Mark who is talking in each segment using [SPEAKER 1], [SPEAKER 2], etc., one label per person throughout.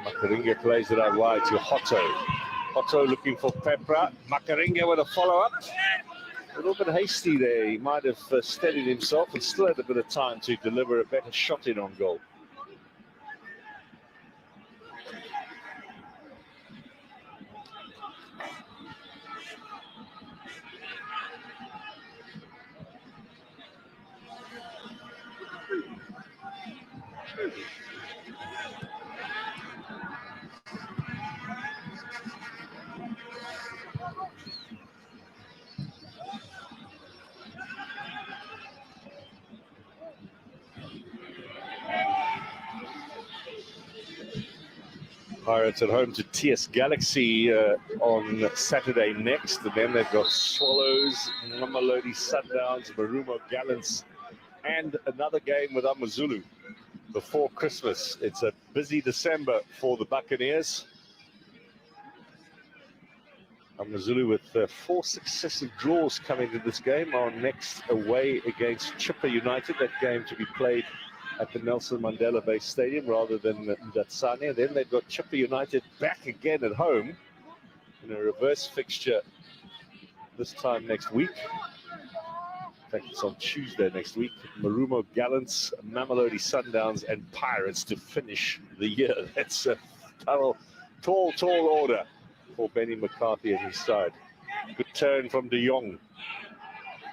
[SPEAKER 1] Makaringa plays it out wide to Hotto. Hotto looking for Pepra. Makaringa with a follow-up. A little bit hasty there. He might have steadied himself and still had a bit of time to deliver a better shot in on goal. Pirates at home to TS Galaxy on Saturday next, and then they've got Swallows, Mamelodi Sundowns, Marumo Gallants, and another game with AmaZulu before Christmas. It's a busy December for the Buccaneers. AmaZulu with 4 successive draws coming to this game are next away against Chippa United, that game to be played at the Nelson Mandela Bay Stadium rather than Datsania. Then they've got Chippa United back again at home in a reverse fixture this time next week. In fact, it's on Tuesday next week. Marumo Gallants, Mamelodi Sundowns, and Pirates to finish the year. That's a tall order for Benny McCarthy and his side. Good turn from De Jong.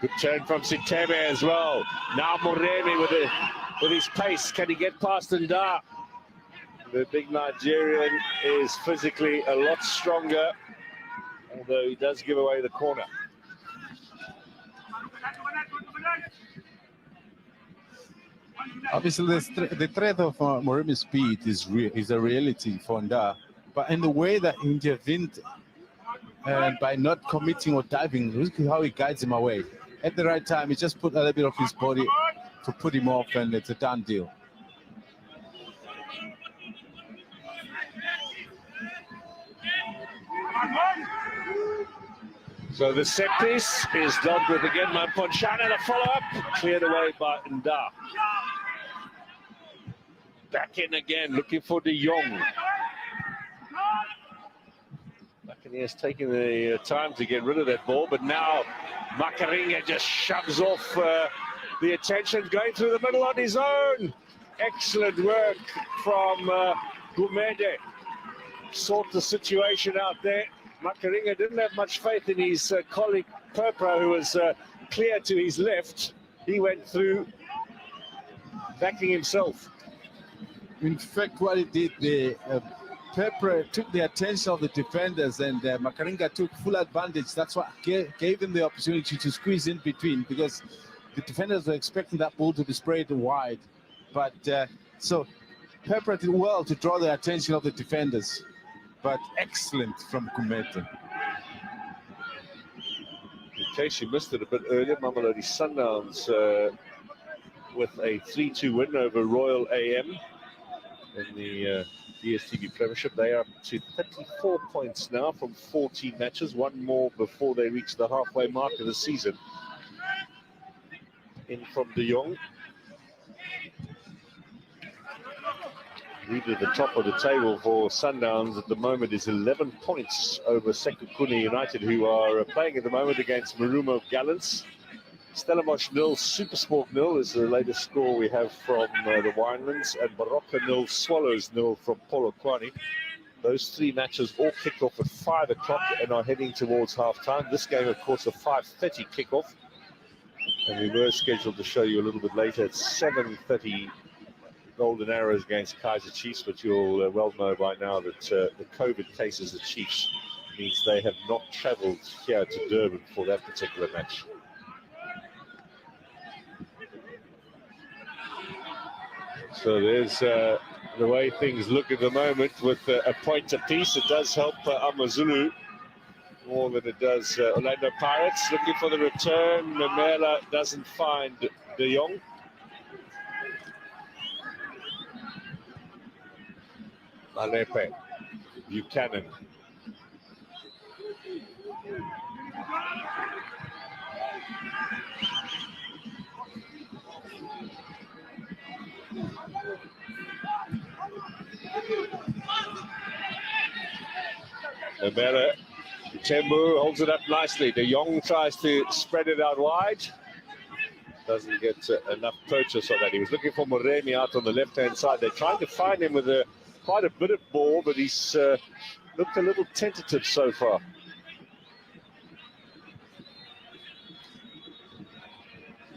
[SPEAKER 1] Good turn from Sitebe as well. Now Moremi with his pace. Can he get past Nda? The big Nigerian is physically a lot stronger, although he does give away the corner.
[SPEAKER 2] Obviously, the threat of Moremi's speed is a reality for Nda, but in the way that he intervened by not committing or diving, look how he guides him away. At the right time, he just put a little bit of his body to put him off, and it's a done deal.
[SPEAKER 1] So the set piece is dealt with again. Ponchana, the follow-up, cleared away by Nda. Back in again, looking for De Jong. Buccaneers taking the time to get rid of that ball, but now Makaringa just shoves off the attention, going through the middle on his own. Excellent work from Gumede. Sort the situation out there. Makaringa didn't have much faith in his colleague Purpra, who was clear to his left. He went through, backing himself.
[SPEAKER 2] In fact, what he did, Pepper took the attention of the defenders, and Makaringa took full advantage. That's what gave him the opportunity to squeeze in between, because the defenders were expecting that ball to be sprayed wide. But so Pepper did well to draw the attention of the defenders, but excellent from Kumete.
[SPEAKER 1] In case you missed it a bit earlier, Mamelodi Sundowns with a 3-2 win over Royal AM in the DSTV Premiership. They are up to 34 points now from 14 matches, one more before they reach the halfway mark of the season. In from De Jong. Lead at the top of the table for Sundowns at the moment is 11 points over Sekhukhune United, who are playing at the moment against Marumo Gallants. Stellenbosch 0, Supersport 0 is the latest score we have from the Winelands, and Baroka 0, Swallows 0 from Polokwane. Those three matches all kick off at 5 o'clock and are heading towards half-time. This game, of course, a 5:30 kickoff, and we were scheduled to show you a little bit later at 7:30 Golden Arrows against Kaiser Chiefs, but you'll well know by now that the COVID cases at Chiefs means they have not travelled here to Durban for that particular match. So there's the way things look at the moment with a point apiece. It does help AmaZulu more than it does Orlando Pirates. Looking for the return. Memela doesn't find De Jong. Malepe, Buchanan. Mbele, Tembu holds it up nicely. De Jong tries to spread it out wide. Doesn't get enough purchase on that. He was looking for Moremi out on the left-hand side. They're trying to find him with quite a bit of ball, but he's looked a little tentative so far.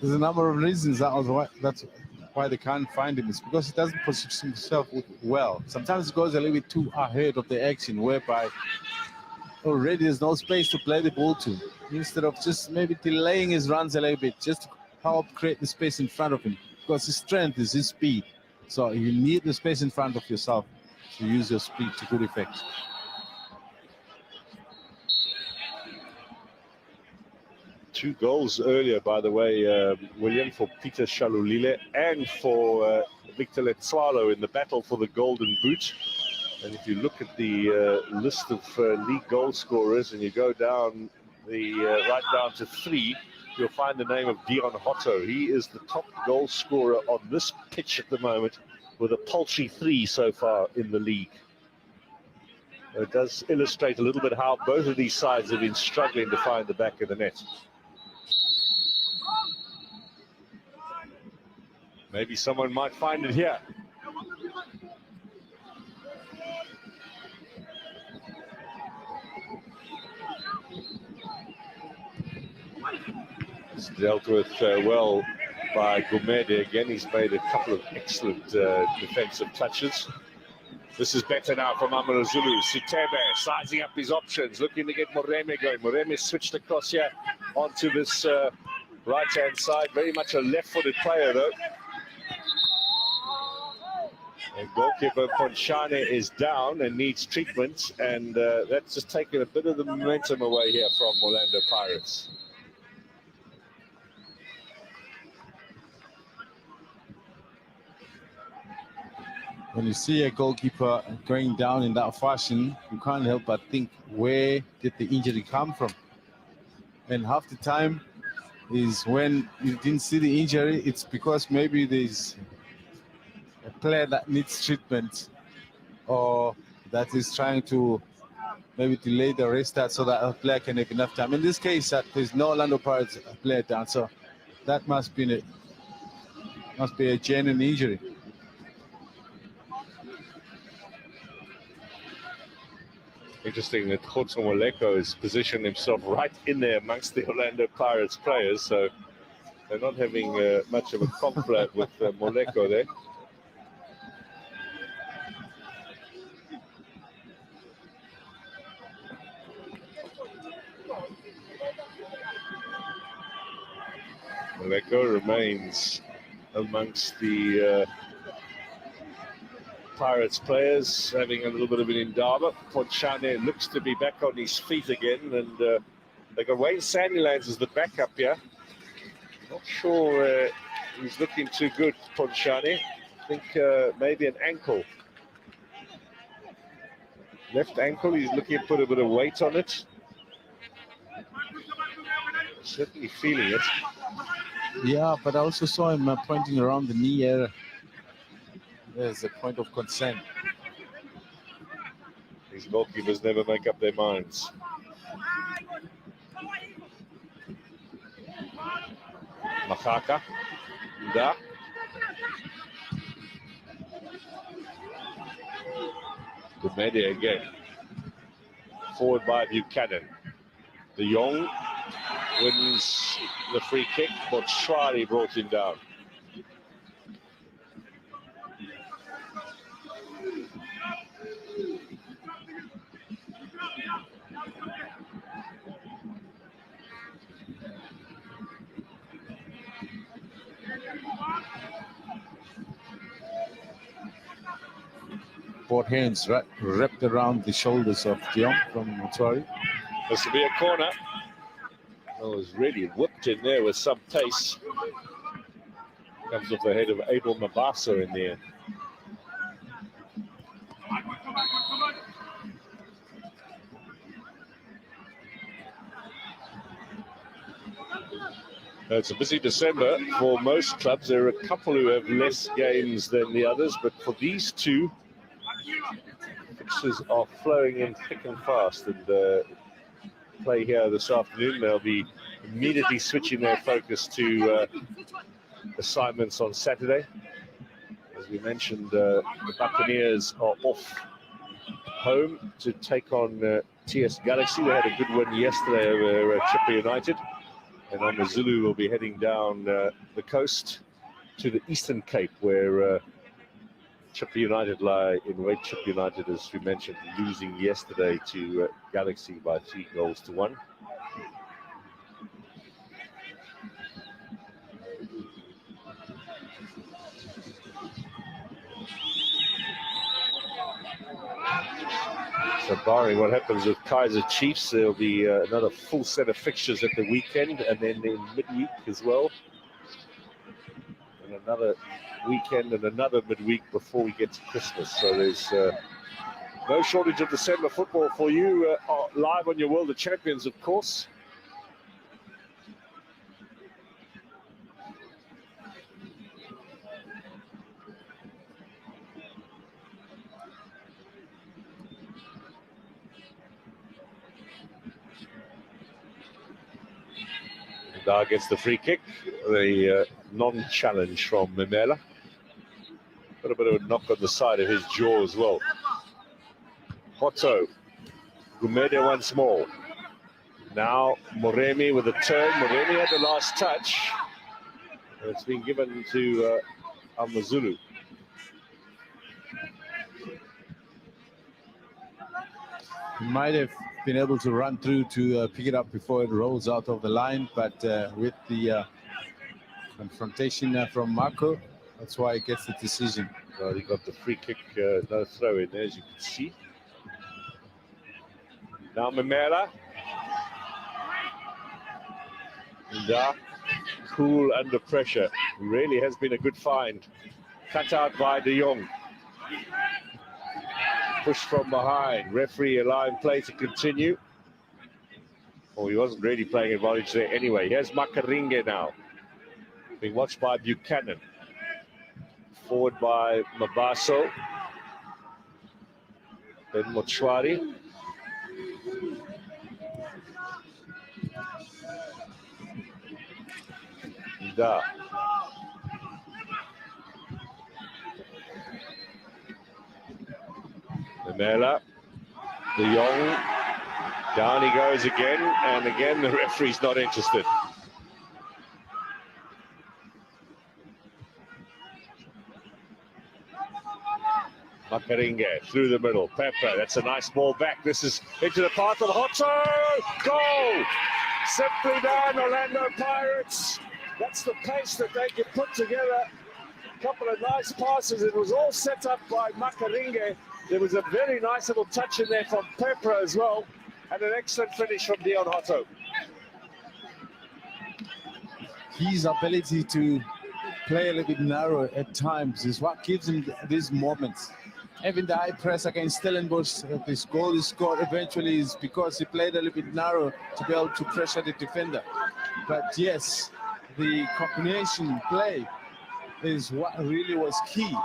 [SPEAKER 2] There's a number of reasons that's why they can't find him. It's because he doesn't position himself well. Sometimes he goes a little bit too ahead of the action, whereby already there's no space to play the ball to. Instead of just maybe delaying his runs a little bit, just to help create the space in front of him. Because his strength is his speed. So you need the space in front of yourself to use your speed to good effect.
[SPEAKER 1] Two goals earlier, by the way, William, for Peter Shalulile and for Victor Letswalo in the battle for the Golden Boot. And if you look at the list of league goal scorers and you go down right down to 3, you'll find the name of Dion Hotto. He is the top goal scorer on this pitch at the moment with a paltry 3 so far in the league. It does illustrate a little bit how both of these sides have been struggling to find the back of the net. Maybe someone might find it here. It's dealt with well by Gumede again. He's made a couple of excellent defensive touches. This is better now from AmaZulu. Sitebe sizing up his options, looking to get Moremi going. Moremi switched across here onto this right-hand side. Very much a left-footed player, though. And goalkeeper Ponchane is down and needs treatment, and that's just taken a bit of the momentum away here from Orlando Pirates.
[SPEAKER 2] When you see a goalkeeper going down in that fashion, you can't help but think, where did the injury come from? And half the time is when you didn't see the injury, it's because maybe there's a player that needs treatment or that is trying to maybe delay the restart so that a player can have enough time. In this case, there's no Orlando Pirates player down, so that must be a genuine injury.
[SPEAKER 1] Interesting that Khotso Moleko has positioned himself right in there amongst the Orlando Pirates players, so they're not having much of a conflict with Moleko there. Moleko remains amongst the Pirates players, having a little bit of an indaba. Ponchane looks to be back on his feet again, and they got Wayne Sandilands as the backup here. Not sure he's looking too good, Ponchane. I think maybe an ankle. Left ankle, he's looking to put a bit of weight on it. Certainly feeling it.
[SPEAKER 2] Yeah, but I also saw him pointing around the knee area. There's a point of concern.
[SPEAKER 1] These goalkeepers never make up their minds. Makaka, Da. Gumede again. Forward by Buchanan. De Jong wins the free kick, but Schwari brought him down.
[SPEAKER 2] Both hands wrapped around the shoulders of Dion from Motuari.
[SPEAKER 1] This will be a corner. Oh, it was really whipped in there with some pace. Comes off the head of Abel Mabasa in there. It's a busy December for most clubs. There are a couple who have less games than the others, but for these two, Fixtures are flowing in thick and fast, and play here this afternoon. They'll be immediately switching their focus to assignments on Saturday. As we mentioned, the Buccaneers are off home to take on TS Galaxy. They had a good win yesterday over Chippa United, and AmaZulu will be heading down the coast to the Eastern Cape, where Chippa United lie in wait. Chippa United, as we mentioned, losing yesterday to Galaxy by 3-1. So barring what happens with Kaizer Chiefs, there'll be another full set of fixtures at the weekend, and then in midweek as well. And another weekend and another midweek before we get to Christmas. So there's no shortage of December football for you, live on your World of Champions, of course. Dar gets the free kick, the non-challenge from Memela. Got a bit of a knock on the side of his jaw as well. Hotto, Gumede once more. Now Moremi with a turn. Moremi had the last touch. It's been given to AmaZulu.
[SPEAKER 2] He might have been able to run through to pick it up before it rolls out of the line, but with the confrontation from Marco, that's why he gets the decision.
[SPEAKER 1] Well, he got the free kick, no throw in there, as you can see. Now Memela. And cool under pressure. Really has been a good find. Cut out by De Jong. Push from behind. Referee allowing play to continue. Oh, he wasn't really playing advantage there anyway. Here's Makaringe now. Being watched by Buchanan. Forward by Mabaso. Then Mochwari. Da. Memela. De Jong. Down he goes again, and again the referee's not interested. Makaringe through the middle. Pepper, that's a nice ball back. This is into the path of Hotto. Goal! Simply done, Orlando Pirates. That's the pace that they can put together. A couple of nice passes. It was all set up by Makaringe. There was a very nice little touch in there from Pepper as well. And an excellent finish from Dion Hotto.
[SPEAKER 2] His ability to play a little bit narrow at times is what gives him these moments. Having the high press against Stellenbosch, this goal is scored eventually is because he played a little bit narrow to be able to pressure the defender. But yes, the combination play is what really was key.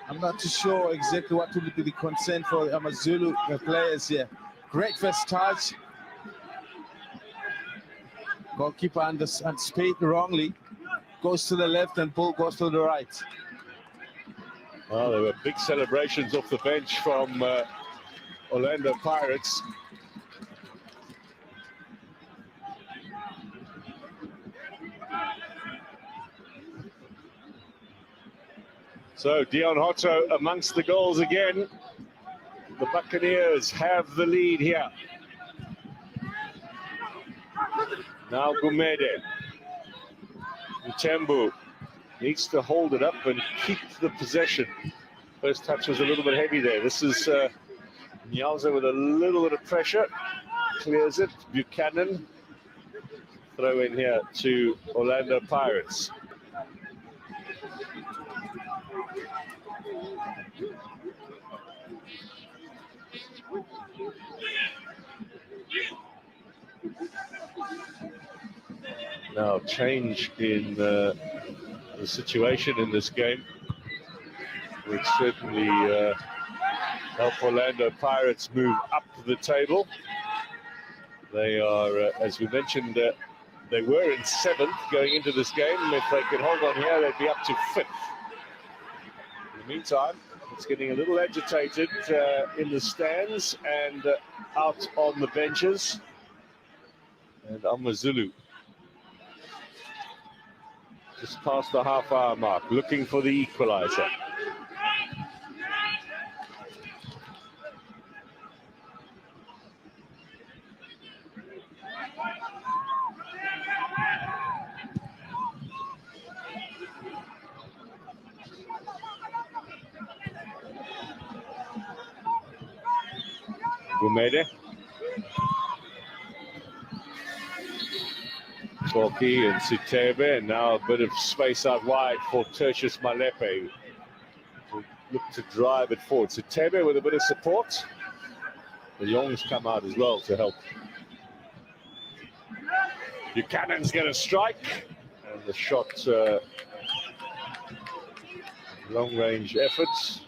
[SPEAKER 2] I'm not too sure exactly what will be the concern for AmaZulu players here. Great first touch. Goalkeeper anticipated wrongly. Goes to the left and ball goes to the right.
[SPEAKER 1] Well, there were big celebrations off the bench from Orlando Pirates. So Dion Hotto amongst the goals again. The Buccaneers have the lead here. Now Gumede. Mtembu needs to hold it up and keep the possession. First touch was a little bit heavy there. This is Nyalza with a little bit of pressure. Clears it. Buchanan. Throw in here to Orlando Pirates. Now change in the situation in this game. would certainly help Orlando Pirates move up the table. They are, as we mentioned, they were in 7th going into this game. If they could hold on here, they'd be up to 5th. In the meantime, it's getting a little agitated in the stands and out on the benches. And AmaZulu just past the half-hour mark, looking for the equalizer. Gumede. Toki and Sitebe, and now a bit of space out wide for Tertius Malepe to look to drive it forward. Sitebe with a bit of support. The Youngs come out as well to help. Buchanan's going to strike, and the shot, long-range efforts.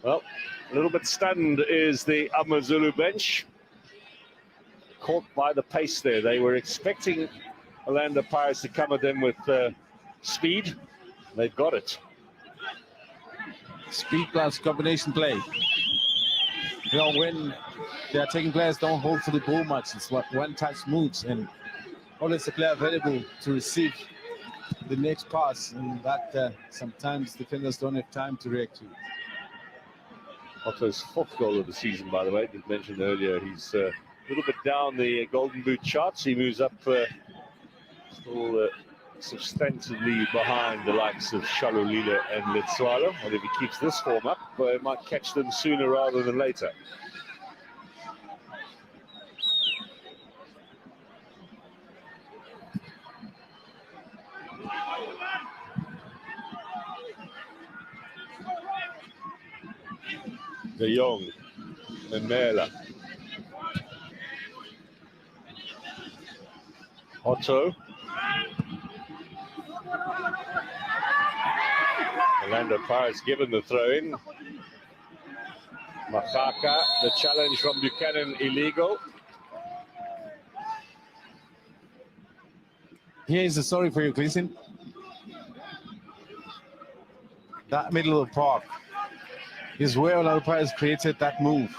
[SPEAKER 1] Well, a little bit stunned is the AmaZulu bench. Caught by the pace there. They were expecting Orlando Pirates to come at them with speed. They've got it.
[SPEAKER 2] Speed plus combination play. You know, when they are taking players, don't hold for the ball much. It's what one-touch moves, and always the player available to receive the next pass, and that sometimes defenders don't have time to react to.
[SPEAKER 1] Otto's 4th goal of the season, by the way. Did mention earlier, he's a little bit down the Golden Boot charts. He moves up still substantively behind the likes of Shalulile and Letswalo. And if he keeps this form up, he might catch them sooner rather than later. De Jong and Mela. Otto. Orlando Pirates given the throw-in. Makaka, the challenge from Buchanan, illegal.
[SPEAKER 2] Here is a story for you, Gleason. That middle of the park is where Orlando Pirates created that move,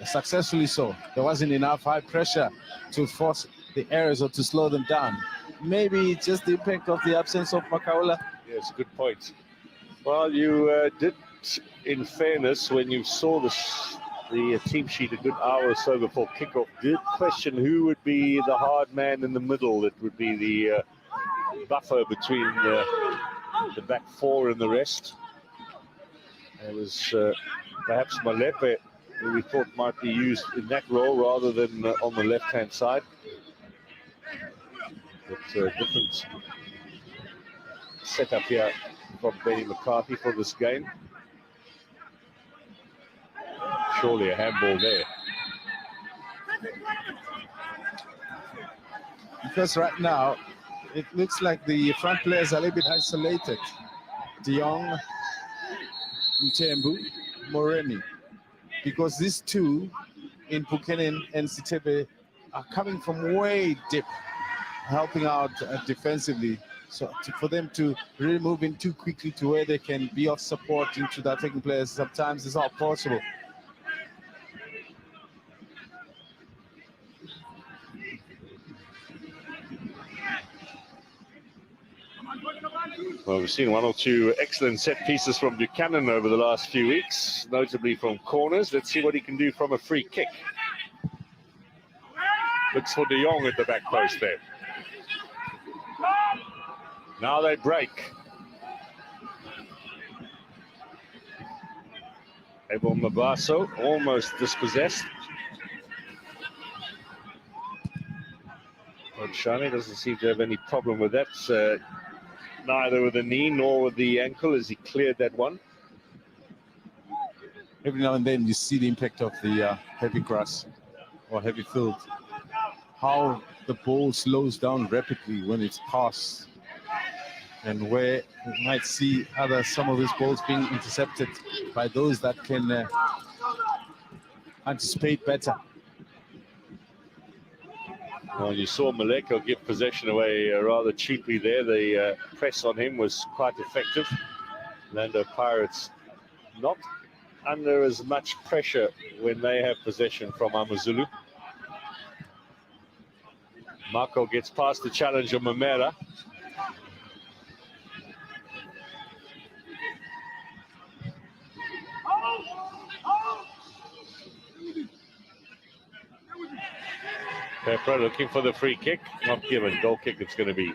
[SPEAKER 2] successfully so. There wasn't enough high pressure to force the errors or to slow them down. Maybe just the impact of the absence of Makaula.
[SPEAKER 1] Yes, good point. Well, you did, in fairness, when you saw the team sheet a good hour or so before kickoff, did question who would be the hard man in the middle that would be the buffer between the back 4 and the rest. It was perhaps Malepe, who we thought might be used in that role rather than on the left-hand side. But different setup here from Benny McCarthy for this game. Surely a handball there.
[SPEAKER 2] Because right now, it looks like the front players are a little bit isolated. De Jong, Mtembu, Moremi. Because these two, in Buchanan and Sitebe, are coming from way deep, helping out defensively. So for them to really move in too quickly to where they can be of support into the attacking players, sometimes it's not possible.
[SPEAKER 1] Well, we've seen 1 or 2 excellent set pieces from Buchanan over the last few weeks, notably from corners. Let's see what he can do from a free kick. Looks for De Jong at the back post there. Now they break. Abel Mabaso almost dispossessed. Shani doesn't seem to have any problem with that. Neither with the knee nor with the ankle as he cleared that one.
[SPEAKER 2] Every now and then you see the impact of the heavy grass or heavy field. How the ball slows down rapidly when it's passed. and where we might see some of these balls being intercepted by those that can anticipate better.
[SPEAKER 1] Well, you saw Maleko give possession away rather cheaply there. The press on him was quite effective. Orlando Pirates not under as much pressure when they have possession from AmaZulu. Marco gets past the challenge of Mamela. Pepper looking for the free kick. Not given. Goal kick it's going to be.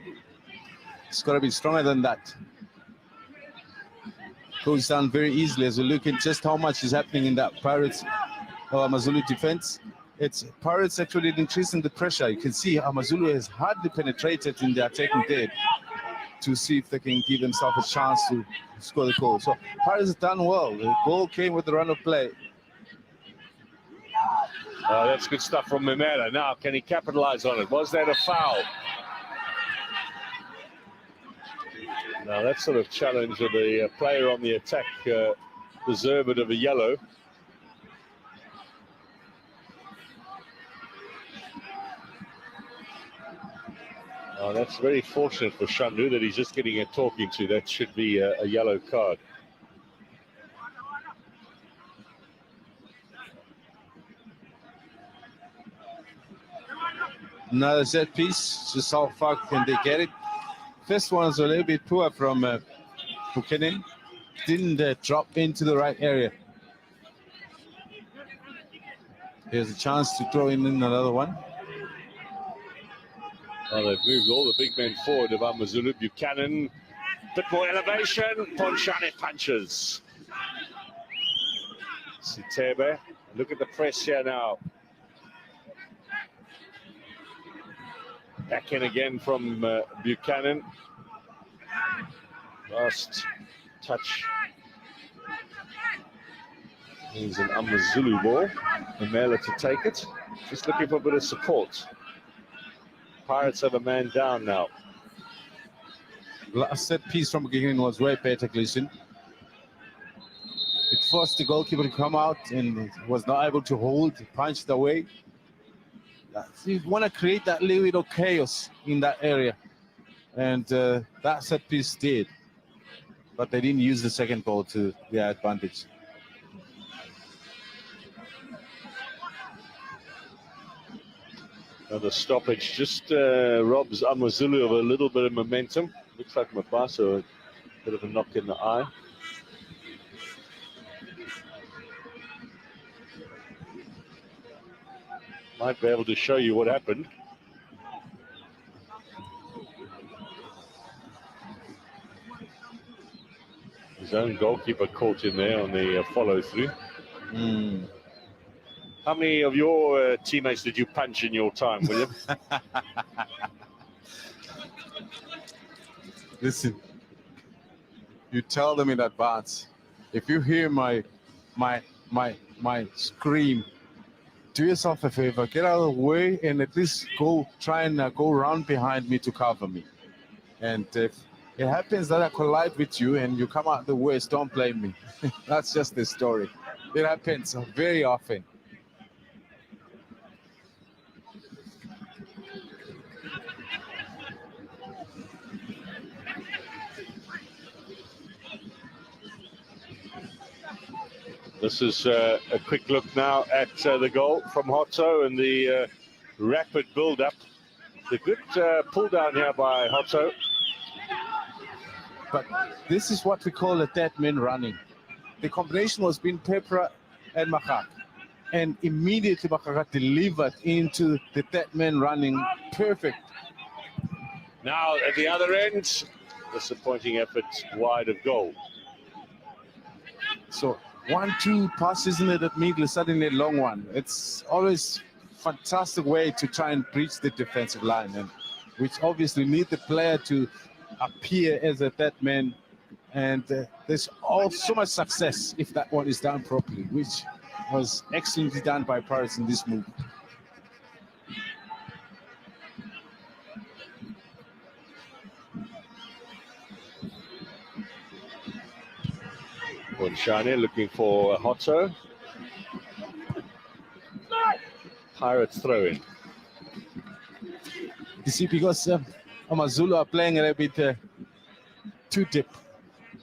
[SPEAKER 2] It's got to be stronger than that. Goes down very easily as we look at just how much is happening in that Pirates or AmaZulu defense. It's Pirates actually increasing the pressure. You can see AmaZulu has hardly penetrated in the attacking third to see if they can give themselves a chance to score the goal. So Pirates have done well. The goal came with the run of play.
[SPEAKER 1] That's good stuff from Mamela. Now, can he capitalize on it? Was that a foul? Now, that sort of challenge of the player on the attack deserved of a yellow. That's very fortunate for Shandu that he's just getting a talking to. That should be a yellow card.
[SPEAKER 2] Another set piece. Just how far can they get it? First one was a little bit poor from Buchanan. Didn't drop into the right area. Here's a chance to throw in another one.
[SPEAKER 1] Well, they've moved all the big men forward of AmaZulu. Buchanan, bit more elevation. Ponchane punches. Sitebe, look at the press here now. Back in again from Buchanan. Last touch. He's an AmaZulu ball. Mamela to take it. Just looking for a bit of support. Pirates have a man down now.
[SPEAKER 2] Last set piece from beginning was way better, Gleason. It forced the goalkeeper to come out and was not able to hold, punched away. You want to create that little bit of chaos in that area. And that set piece did. But they didn't use the second ball to their advantage.
[SPEAKER 1] Another stoppage just robs AmaZulu of a little bit of momentum. Looks like Mabaso, a bit of a knock in the eye. Might be able to show you what happened. His own goalkeeper caught in there on the follow-through. How many of your teammates did you punch in your time, William?
[SPEAKER 2] Listen, you tell them in advance. If you hear my scream, do yourself a favor, get out of the way and at least try and go around behind me to cover me. And if it happens that I collide with you and you come out the worst, don't blame me. That's just the story. It happens very often.
[SPEAKER 1] This is a quick look now at the goal from Hotto and the rapid build-up. The good pull down here by Hotto.
[SPEAKER 2] But this is what we call a dead man running. The combination was between Pepra and Makak. And immediately Makak delivered into the dead man running. Perfect.
[SPEAKER 1] Now at the other end, disappointing effort wide of goal.
[SPEAKER 2] So 1-2 pass, isn't it, at middle, suddenly a long one. It's always fantastic way to try and breach the defensive line, and which obviously need the player to appear as a dead man. And there's so much success if that one is done properly, which was excellently done by Pirates in this move.
[SPEAKER 1] Shane looking for Hotto. Pirates throw in.
[SPEAKER 2] You see, because AmaZulu are playing a little bit too deep.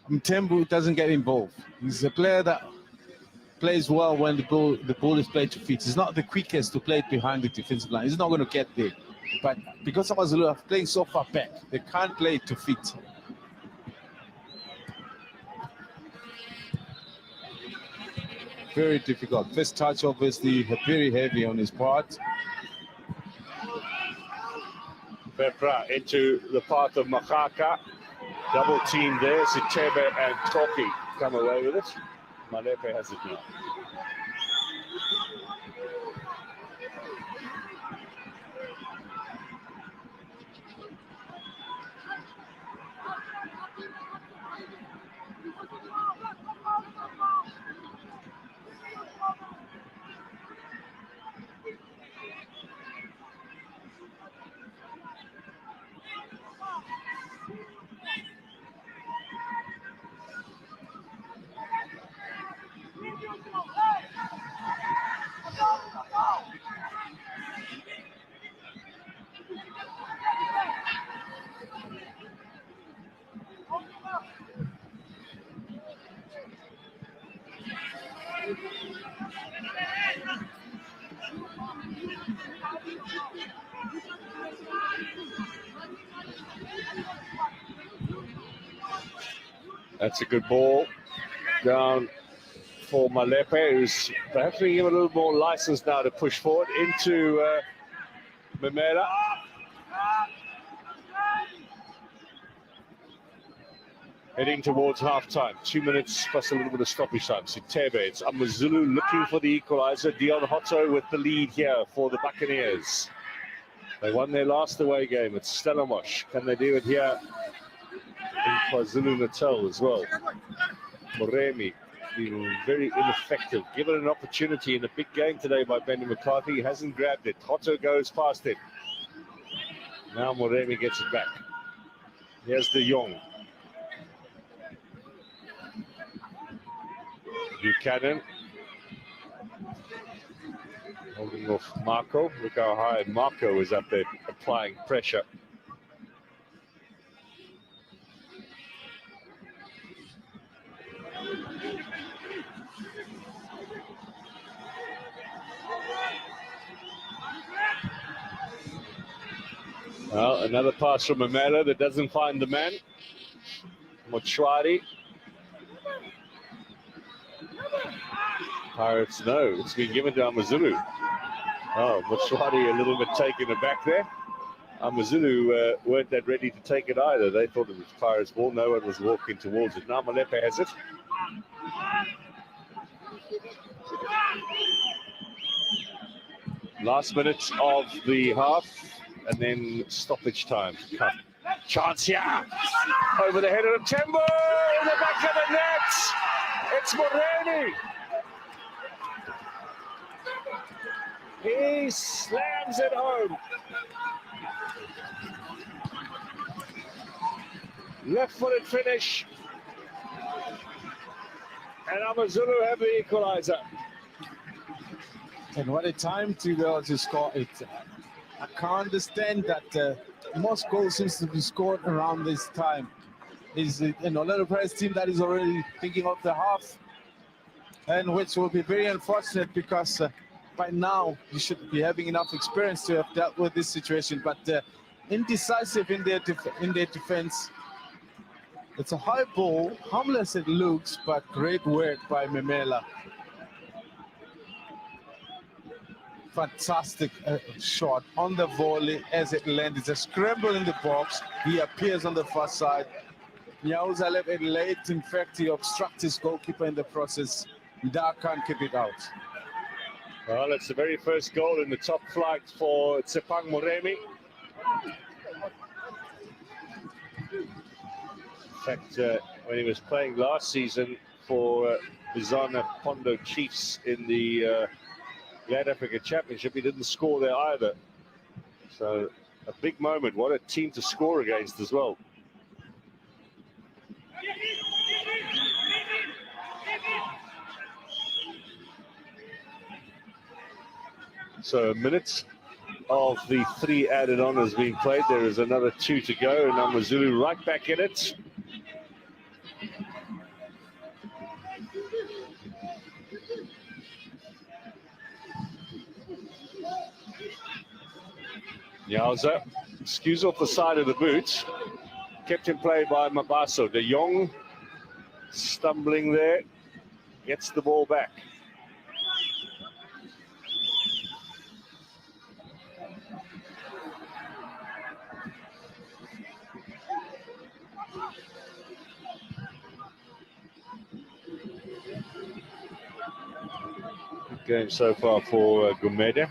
[SPEAKER 2] Mtembu doesn't get involved. He's a player that plays well when the ball is played to feet. He's not the quickest to play it behind the defensive line. He's not going to get there. But because AmaZulu are playing so far back, they can't play it to feet. Very difficult. First touch, obviously, very heavy on his part.
[SPEAKER 1] Pepra into the path of Makaka. Double team there. Sitebe and Toki come away with it. Malepe has it now. That's a good ball down for Malepe, who's perhaps being given a little more license now to push forward into Memela. Heading towards half-time, 2 minutes plus a little bit of stoppage time. Sitebe, it's AmaZulu looking for the equalizer. Dion Hotto with the lead here for the Buccaneers. They won their last away game at Stellenbosch. Can they do it here in KwaZulu-Natal as well? Moremi being very ineffective. Given an opportunity in a big game today by Benny McCarthy, he hasn't grabbed it. Hotto goes past it. Now Moremi gets it back. Here's De Jong. Buchanan holding off Marco. Look how high Marco is up there applying pressure. Well, another pass from Memela that doesn't find the man. Mochwari. Pirates, no, it's been given to AmaZulu. Oh, Mochwari a little bit taken aback there. AmaZulu weren't that ready to take it either. They thought it was Pirates' ball. No one was walking towards it. Now Malepe has it. Last minute of the half, and then stoppage time to come. Chance here. Over the head of Mtembu, in the back of the net. It's Moreni. He slams it home. Left-footed finish. And AmaZulu have the equalizer.
[SPEAKER 2] And what a time to be able to score it. I can't understand that most goals seems to be scored around this time. Is an Orlando Pirates team that is already thinking of the half, and which will be very unfortunate because by now you should be having enough experience to have dealt with this situation. But indecisive in their defense. It's a high ball, harmless it looks, but great work by Memela. Fantastic shot on the volley as it lands. It's a scramble in the box. He appears on the far side. Nyauza left it late. In fact, he obstructs his goalkeeper in the process. Da can't keep it out.
[SPEAKER 1] Well, it's the very first goal in the top flight for Tsepang Moremi. In fact, when he was playing last season for Bizana Pondo Chiefs in the Land Africa Championship, he didn't score there either. So a big moment. What a team to score against as well. So a minute of the 3 added on has been played. There is another 2 to go, and AmaZulu right back in it. Yauza skews off the side of the boot. Kept in play by Mabaso. De Jong stumbling there. Gets the ball back. Good game so far for Gumede.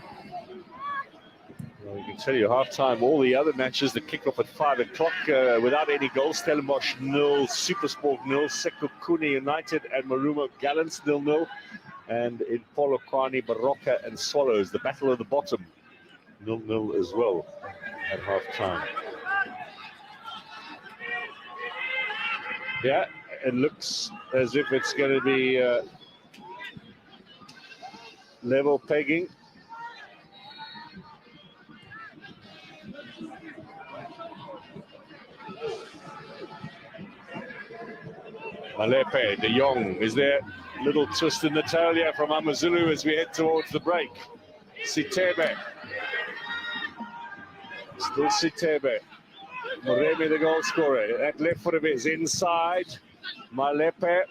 [SPEAKER 1] Well, you can tell you half-time, all the other matches that kick off at 5 o'clock without any goals. Stellenbosch 0, Supersport 0, Sekhukhune United and Marumo Gallants 0-0. And in Polokwane, Baroka and Swallows, the battle of the bottom, 0-0 as well at half-time. Yeah, it looks as if it's going to be level pegging. Malepe, De Jong, is there a little twist in the tail here from AmaZulu as we head towards the break. Sitebe. Still Sitebe. Moremi, the goal scorer. That left foot of his inside. Malepe.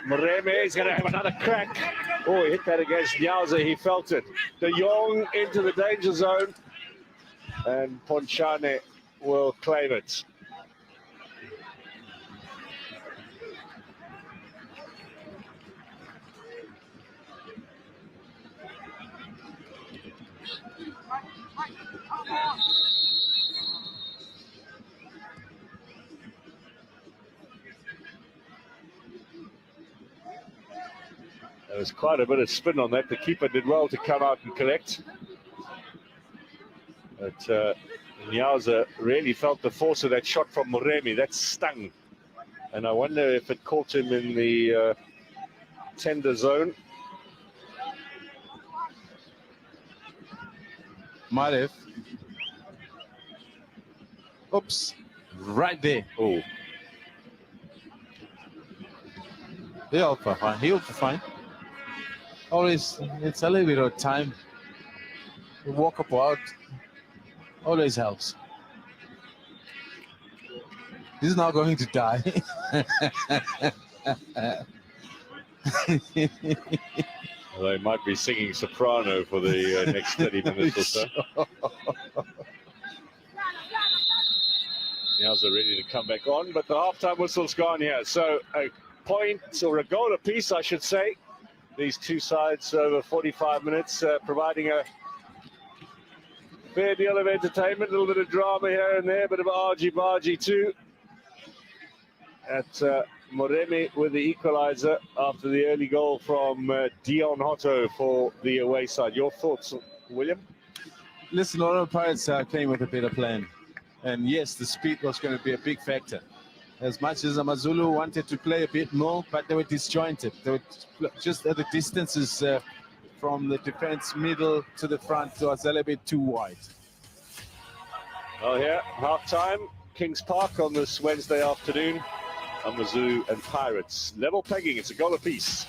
[SPEAKER 1] Moremi is going to have another crack. Oh, he hit that against Nyauza. He felt it. De Jong into the danger zone. And Ponchane will claim it. There was quite a bit of spin on that. The keeper did well to come out and collect. But Nyauza really felt the force of that shot from Moremi. That stung. And I wonder if it caught him in the tender zone.
[SPEAKER 2] Might have. Oops. Right there.
[SPEAKER 1] Oh.
[SPEAKER 2] He'll be fine. He'll be fine. Always, it's a little bit of time. Walk up out. Always helps. He's not going to die.
[SPEAKER 1] Well, they might be singing soprano for the next 30 minutes or so. Nyauza ready to come back on, but the halftime whistle's gone here. So a point or a goal apiece, I should say. These two sides over 45 minutes, providing a fair deal of entertainment, a little bit of drama here and there, a bit of argy-bargy too. At Moremi with the equalizer after the early goal from Dion Hotto for the away side. Your thoughts, William?
[SPEAKER 2] Listen, all the Pirates came with a better plan. And yes, the speed was going to be a big factor. As much as AmaZulu wanted to play a bit more, but they were disjointed. They were just at the distances from the defense middle to the front, so it's a little bit too wide.
[SPEAKER 1] Well, here, half-time, Kings Park on this Wednesday afternoon. AmaZulu and Pirates. Level pegging, it's a goal apiece.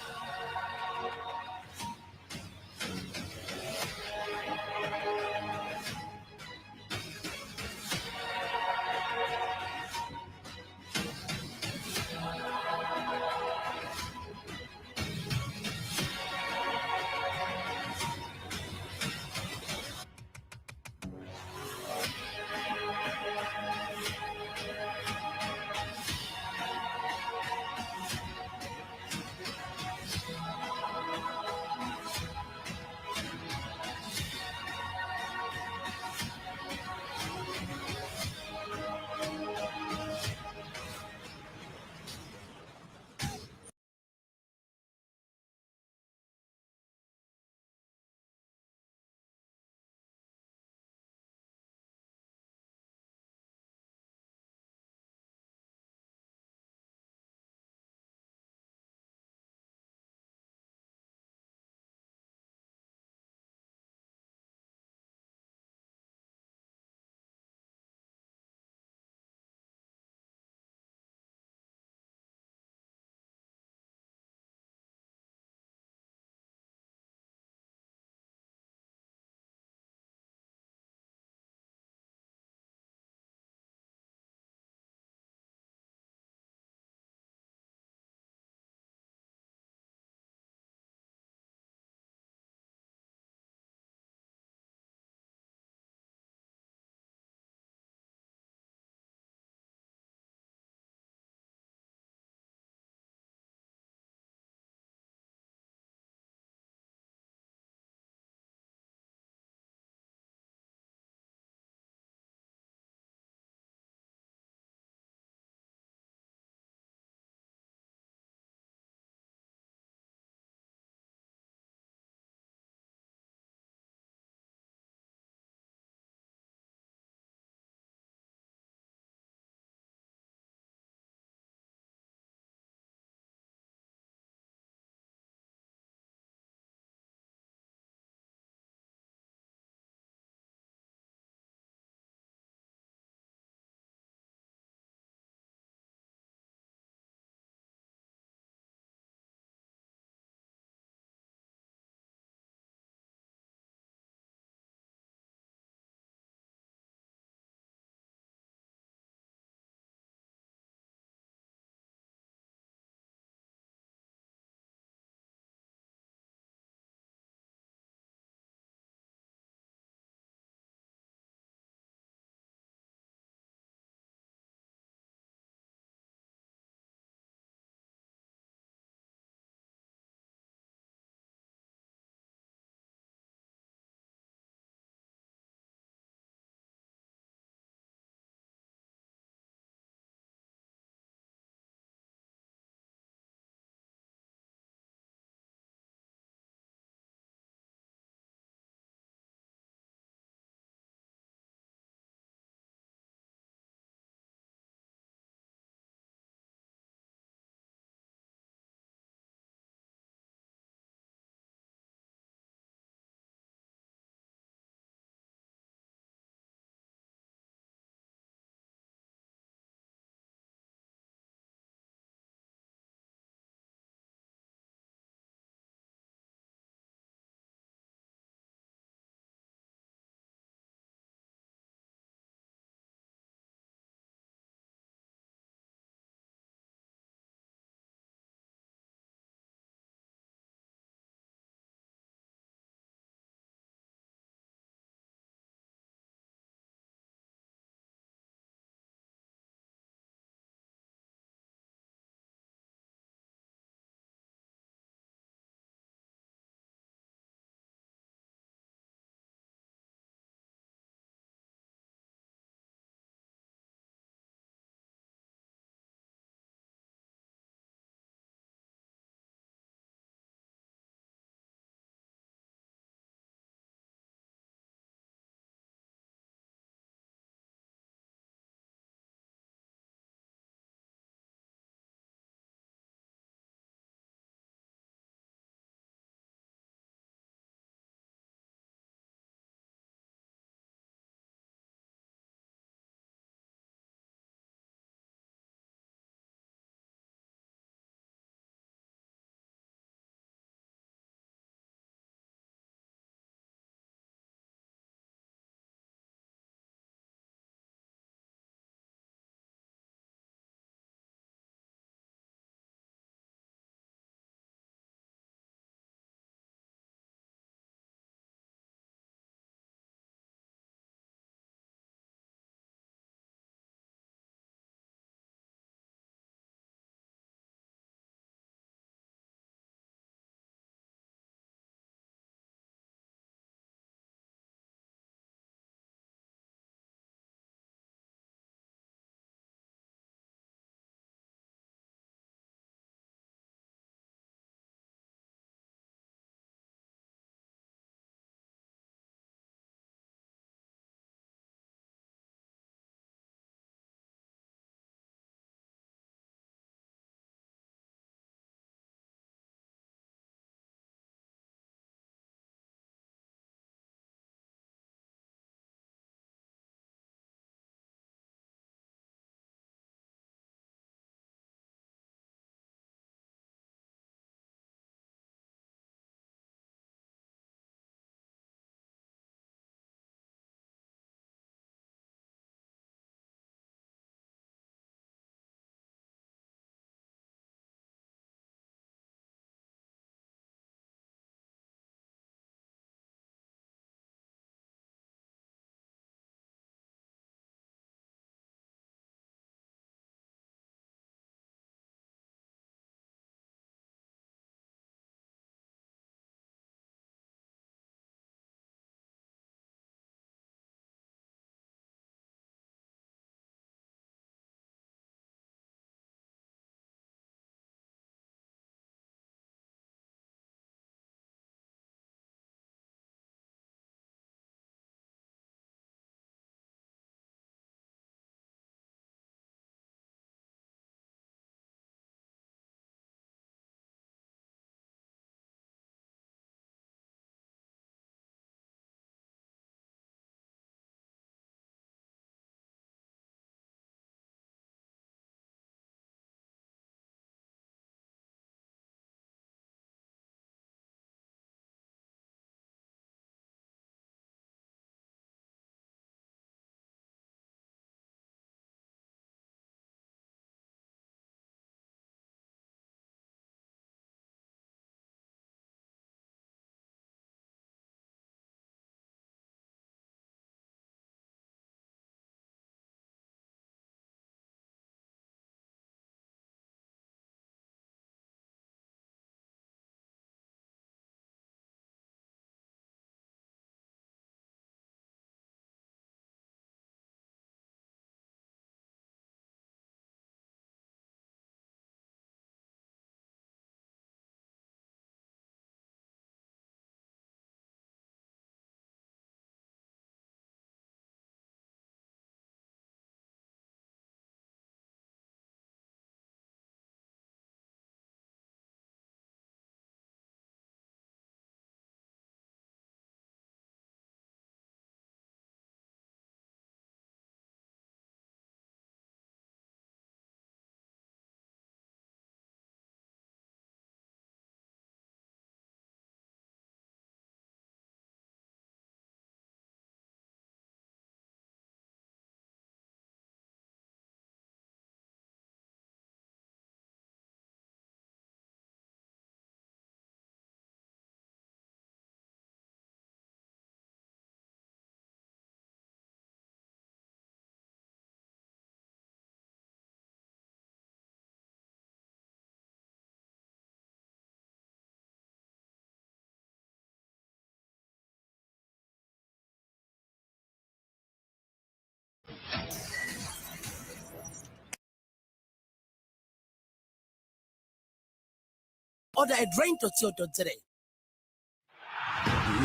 [SPEAKER 3] Order at rain.co.za.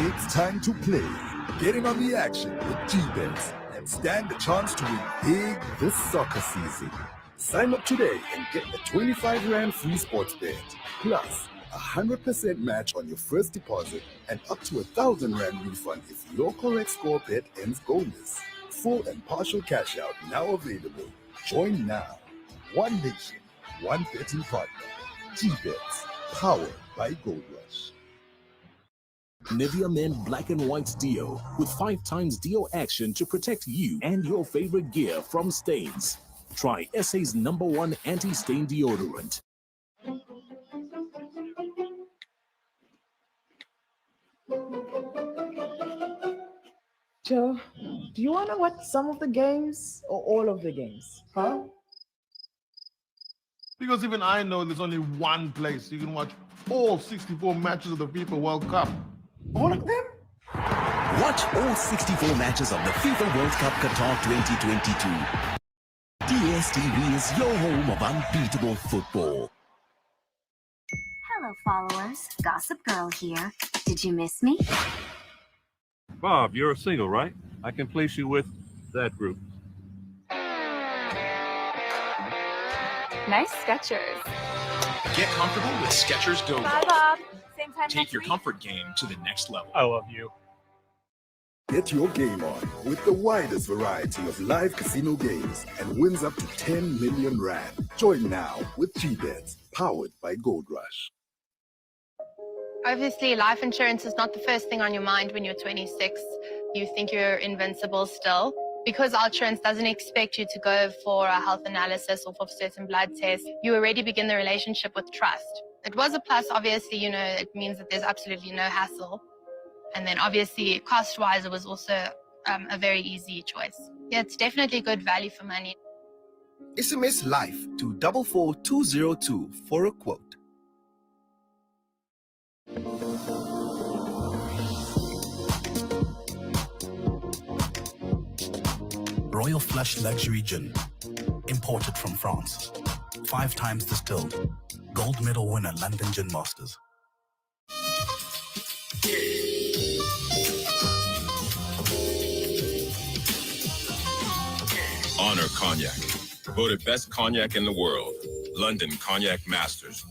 [SPEAKER 4] It's time to play. Get in on the action with G-Bets and stand the chance to win big this soccer season. Sign up today and get a 25 Rand free sports bet, plus a 100% match on your first deposit and up to 1,000 Rand refund if your correct score bet ends goalless. Full and partial cash out now available. Join now. One nation, one betting partner. G-Bets, powered by Gold Rush.
[SPEAKER 5] Nivea Men Black and White Deo with 5 times Deo action to protect you and your favorite gear from stains. Try SA's #1 anti-stain deodorant.
[SPEAKER 6] Joe, do you want to watch some of the games or all of the games? Huh?
[SPEAKER 7] Because even I know there's only one place you can watch all 64 matches of the FIFA World Cup.
[SPEAKER 6] All of them?
[SPEAKER 5] Watch all 64 matches of the FIFA World Cup Qatar 2022. DSTV is your home of unbeatable football.
[SPEAKER 8] Hello, followers. Gossip Girl here. Did you miss me?
[SPEAKER 1] Bob, you're a single, right? I can place you with that group.
[SPEAKER 9] Nice Skechers.
[SPEAKER 10] Get comfortable with Skechers Go.
[SPEAKER 9] Bye, Bob. Same time
[SPEAKER 10] Take your comfort game to the next level.
[SPEAKER 11] I love you.
[SPEAKER 4] Get your game on with the widest variety of live casino games and wins up to 10 million Rand. Join now with G-Bets, powered by Gold Rush.
[SPEAKER 12] Obviously, life insurance is not the first thing on your mind when you're 26. You think you're invincible still. Because our insurance doesn't expect you to go for a health analysis or for certain blood tests, you already begin the relationship with trust. It was a plus, obviously, it means that there's absolutely no hassle. And then obviously, cost-wise, it was also a very easy choice. Yeah, it's definitely good value for money.
[SPEAKER 13] SMS LIFE to 44202 for a quote.
[SPEAKER 14] Royal Flush Luxury Gin, imported from France. 5 times distilled. Gold medal winner, London Gin Masters.
[SPEAKER 15] Honor Cognac. Voted best cognac in the world. London Cognac Masters.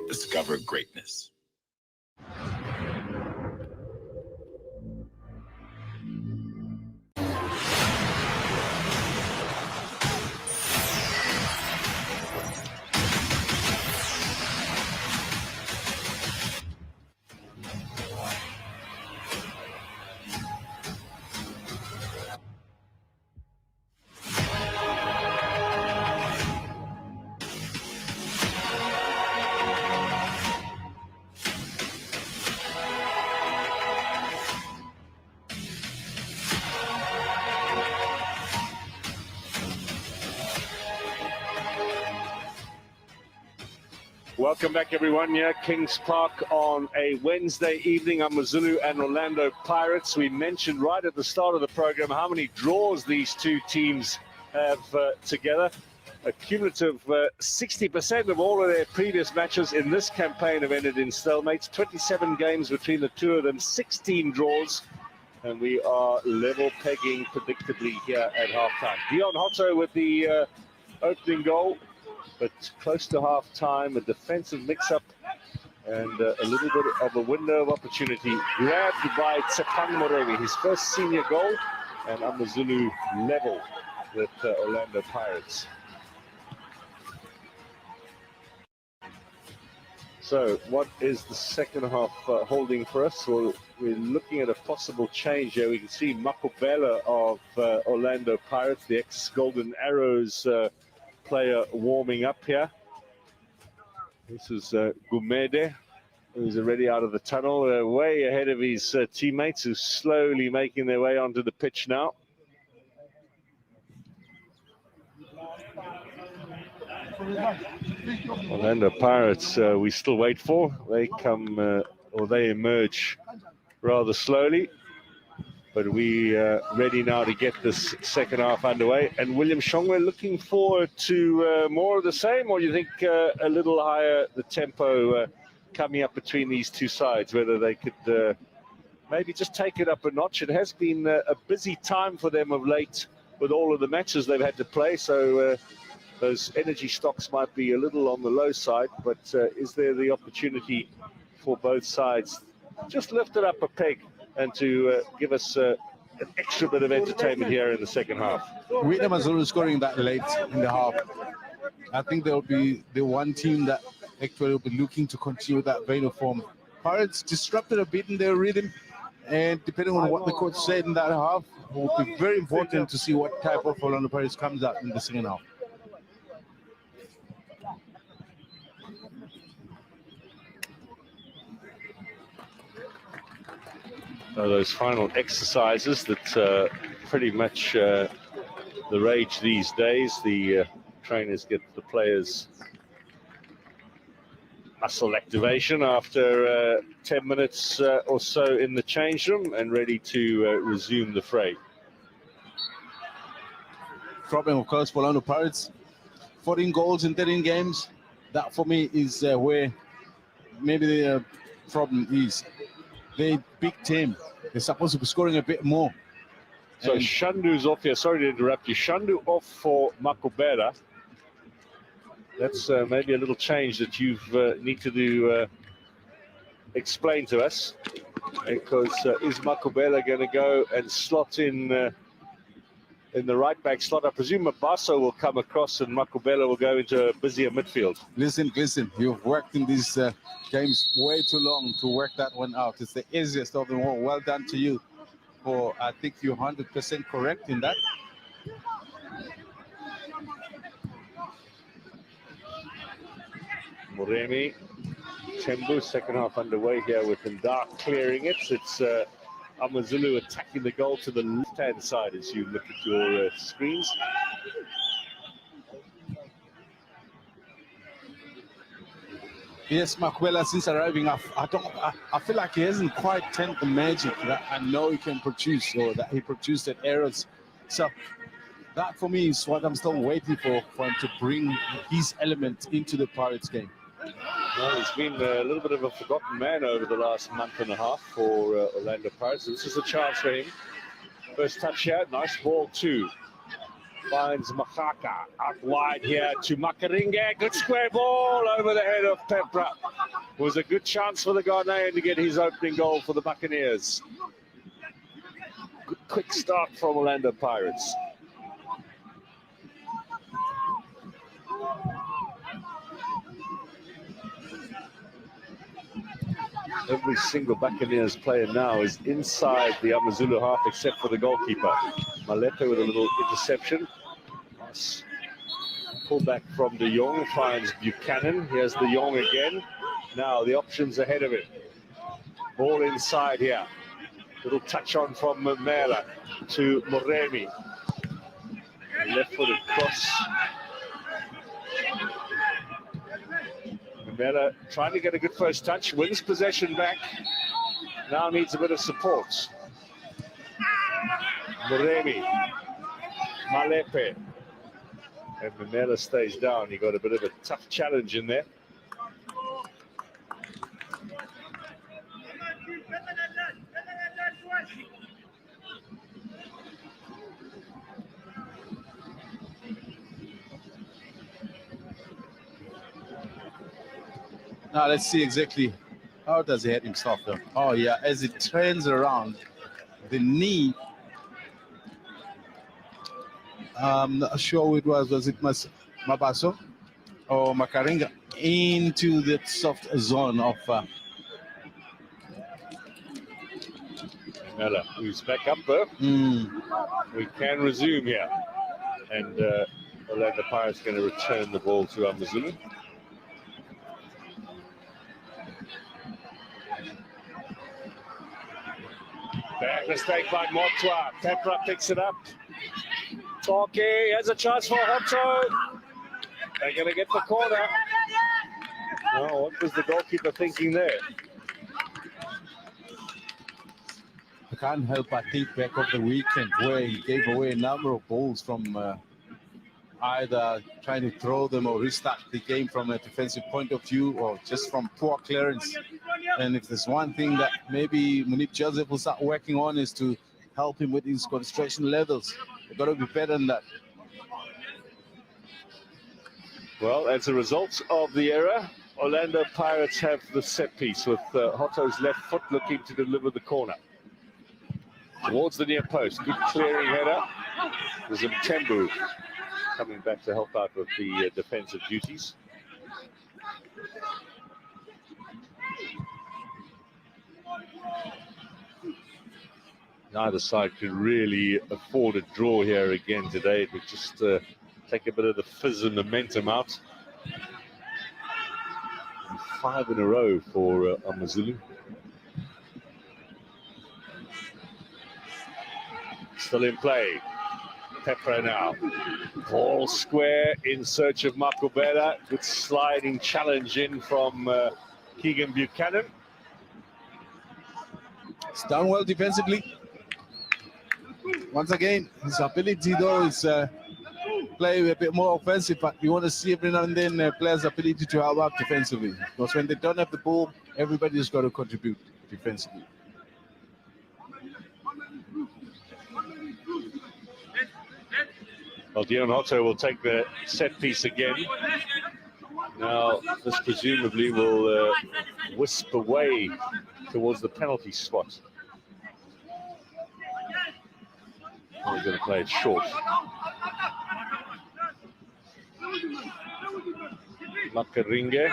[SPEAKER 15] Discover greatness. Welcome back, everyone. Yeah, Kings Park on a Wednesday evening. AmaZulu and Orlando Pirates. We mentioned right at the start of the program how many draws these two teams have together. A cumulative 60% of all of their previous matches in this campaign have ended in stalemates. 27 games between the two of them, 16 draws. And we are level pegging predictably here at halftime. Dion Hotto with the opening goal. But close to half-time, a defensive mix-up and a little bit of a window of opportunity. Grabbed by Tsepang Morevi, his first senior goal, and AmaZulu level with Orlando Pirates. So what is the second half holding for us? Well, we're looking at a possible change here. We can see Makobela of Orlando Pirates, the ex-Golden Arrows player warming up here. This is Gumede, who's already out of the tunnel, way ahead of his teammates, who's slowly making their way onto the pitch now. Orlando Pirates, we still wait for. They come, or they emerge rather slowly. But we ready now to get this second half underway. And William Shongwe, looking forward to more of the same, or do you think a little higher the tempo
[SPEAKER 1] coming up between these two sides, whether they could maybe just take it up a notch. It has been a busy time for them of late with all of the matches they've had to play, so those energy stocks might be a little on the low side, but is there the opportunity for both sides just lift it up a peg and to give us an extra bit of entertainment here in the second half?
[SPEAKER 2] With AmaZulu scoring that late in the half, I think they'll be the one team that actually will be looking to continue that vein of form. Pirates disrupted a bit in their rhythm, and depending on what the coach said in that half, it will be very important to see what type of Orlando Pirates comes out in the second half.
[SPEAKER 1] So those final exercises that pretty much the rage these days. The trainers get the players muscle activation after 10 minutes or so in the change room and ready to resume the fray.
[SPEAKER 2] Problem, of course, for Orlando Pirates, 14 goals in 13 games. That for me is where maybe the problem is. They big team. They're supposed to be scoring a bit more.
[SPEAKER 1] So Shandu's off here. Sorry to interrupt you. Shandu off for Makubela. That's maybe a little change that you need to do, explain to us, because is Makubela going to go and slot in the right back slot? I presume Mabaso will come across and Makubela will go into a busier midfield.
[SPEAKER 2] Listen, you've worked in these games way too long to work that one out. It's the easiest of them all. Well done to you. For I think you're 100% correct in that.
[SPEAKER 1] Moremi, Tembu, second half underway here with Nda clearing it. It's AmaZulu attacking the goal to the left-hand side as you look at your screens.
[SPEAKER 2] Yes, Makubela, since arriving, I feel like he hasn't quite turned the magic that I know he can produce, or that he produced at Arrows. So that for me is what I'm still waiting for him to bring his element into the Pirates game.
[SPEAKER 1] Well, he's been a little bit of a forgotten man over the last month and a half for Orlando Pirates. This is a chance for him. First touch here, nice ball too. Finds Mahaka out wide here to Makaringa. Good square ball over the head of Pepra. Was a good chance for the Ghanaian to get his opening goal for the Buccaneers. Good quick start from Orlando Pirates. Every single Buccaneers player now is inside the AmaZulu half except for the goalkeeper. Malepe with a little interception. Nice pullback from De Jong, finds Buchanan. Here's De Jong again. Now the options ahead of it. Ball inside here. Little touch on from Mela to Moremi. Left-footed cross. Mela trying to get a good first touch, wins possession back. Now needs a bit of support. Moremi, Malepe, and Mela stays down. He got a bit of a tough challenge in there.
[SPEAKER 2] Now let's see exactly how does he hit himself though. Oh yeah, as it turns around, the knee. I'm not sure it was it Mabaso or Makaringa into the soft zone of
[SPEAKER 1] Mela, who's back up there. We can resume here. And Orlando Pirates going to return the ball to AmaZulu. Bad mistake by Motwa. Pepra picks it up. Toke has a chance for Hotto. They're going to get the corner. Oh, what was the goalkeeper thinking there?
[SPEAKER 2] I can't help but think back of the weekend where he gave away a number of balls from either trying to throw them or restart the game from a defensive point of view or just from poor clearance. And if there's one thing that maybe Munib Joseph will start working on is to help him with his concentration levels. They've got to be better than that.
[SPEAKER 1] Well, as a result of the error, Orlando Pirates have the set piece with Hotto's left foot looking to deliver the corner. Towards the near post, good clearing header. There's Mtembu coming back to help out with the defensive duties. Neither side could really afford a draw here again today. It would just take a bit of the fizz and momentum out. And 5 in a row for AmaZulu. Still in play. Pepper now. Ball square in search of Makubela. Good sliding challenge in from Keegan Buchanan.
[SPEAKER 2] It's done well defensively. Once again, his ability though is play a bit more offensive, but you want to see every now and then players' ability to help out defensively. Because when they don't have the ball, everybody's got to contribute defensively.
[SPEAKER 1] Well, Dion Hotto will take the set piece again. Now, this presumably will wisp away towards the penalty spot. We're going to play it short. Makaringe.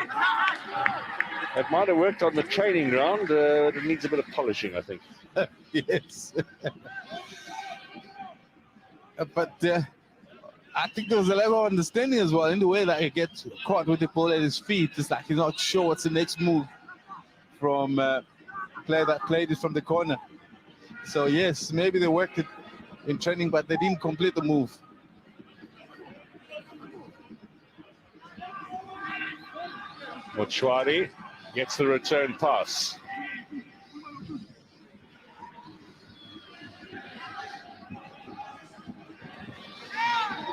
[SPEAKER 1] It might have worked on the training ground. It needs a bit of polishing, I think.
[SPEAKER 2] Yes. But I think there was a level of understanding as well in the way that he gets caught with the ball at his feet. It's like he's not sure what's the next move from player that played it from the corner. So yes, maybe they worked it in training, but they didn't complete the move.
[SPEAKER 1] Mochwari gets the return pass.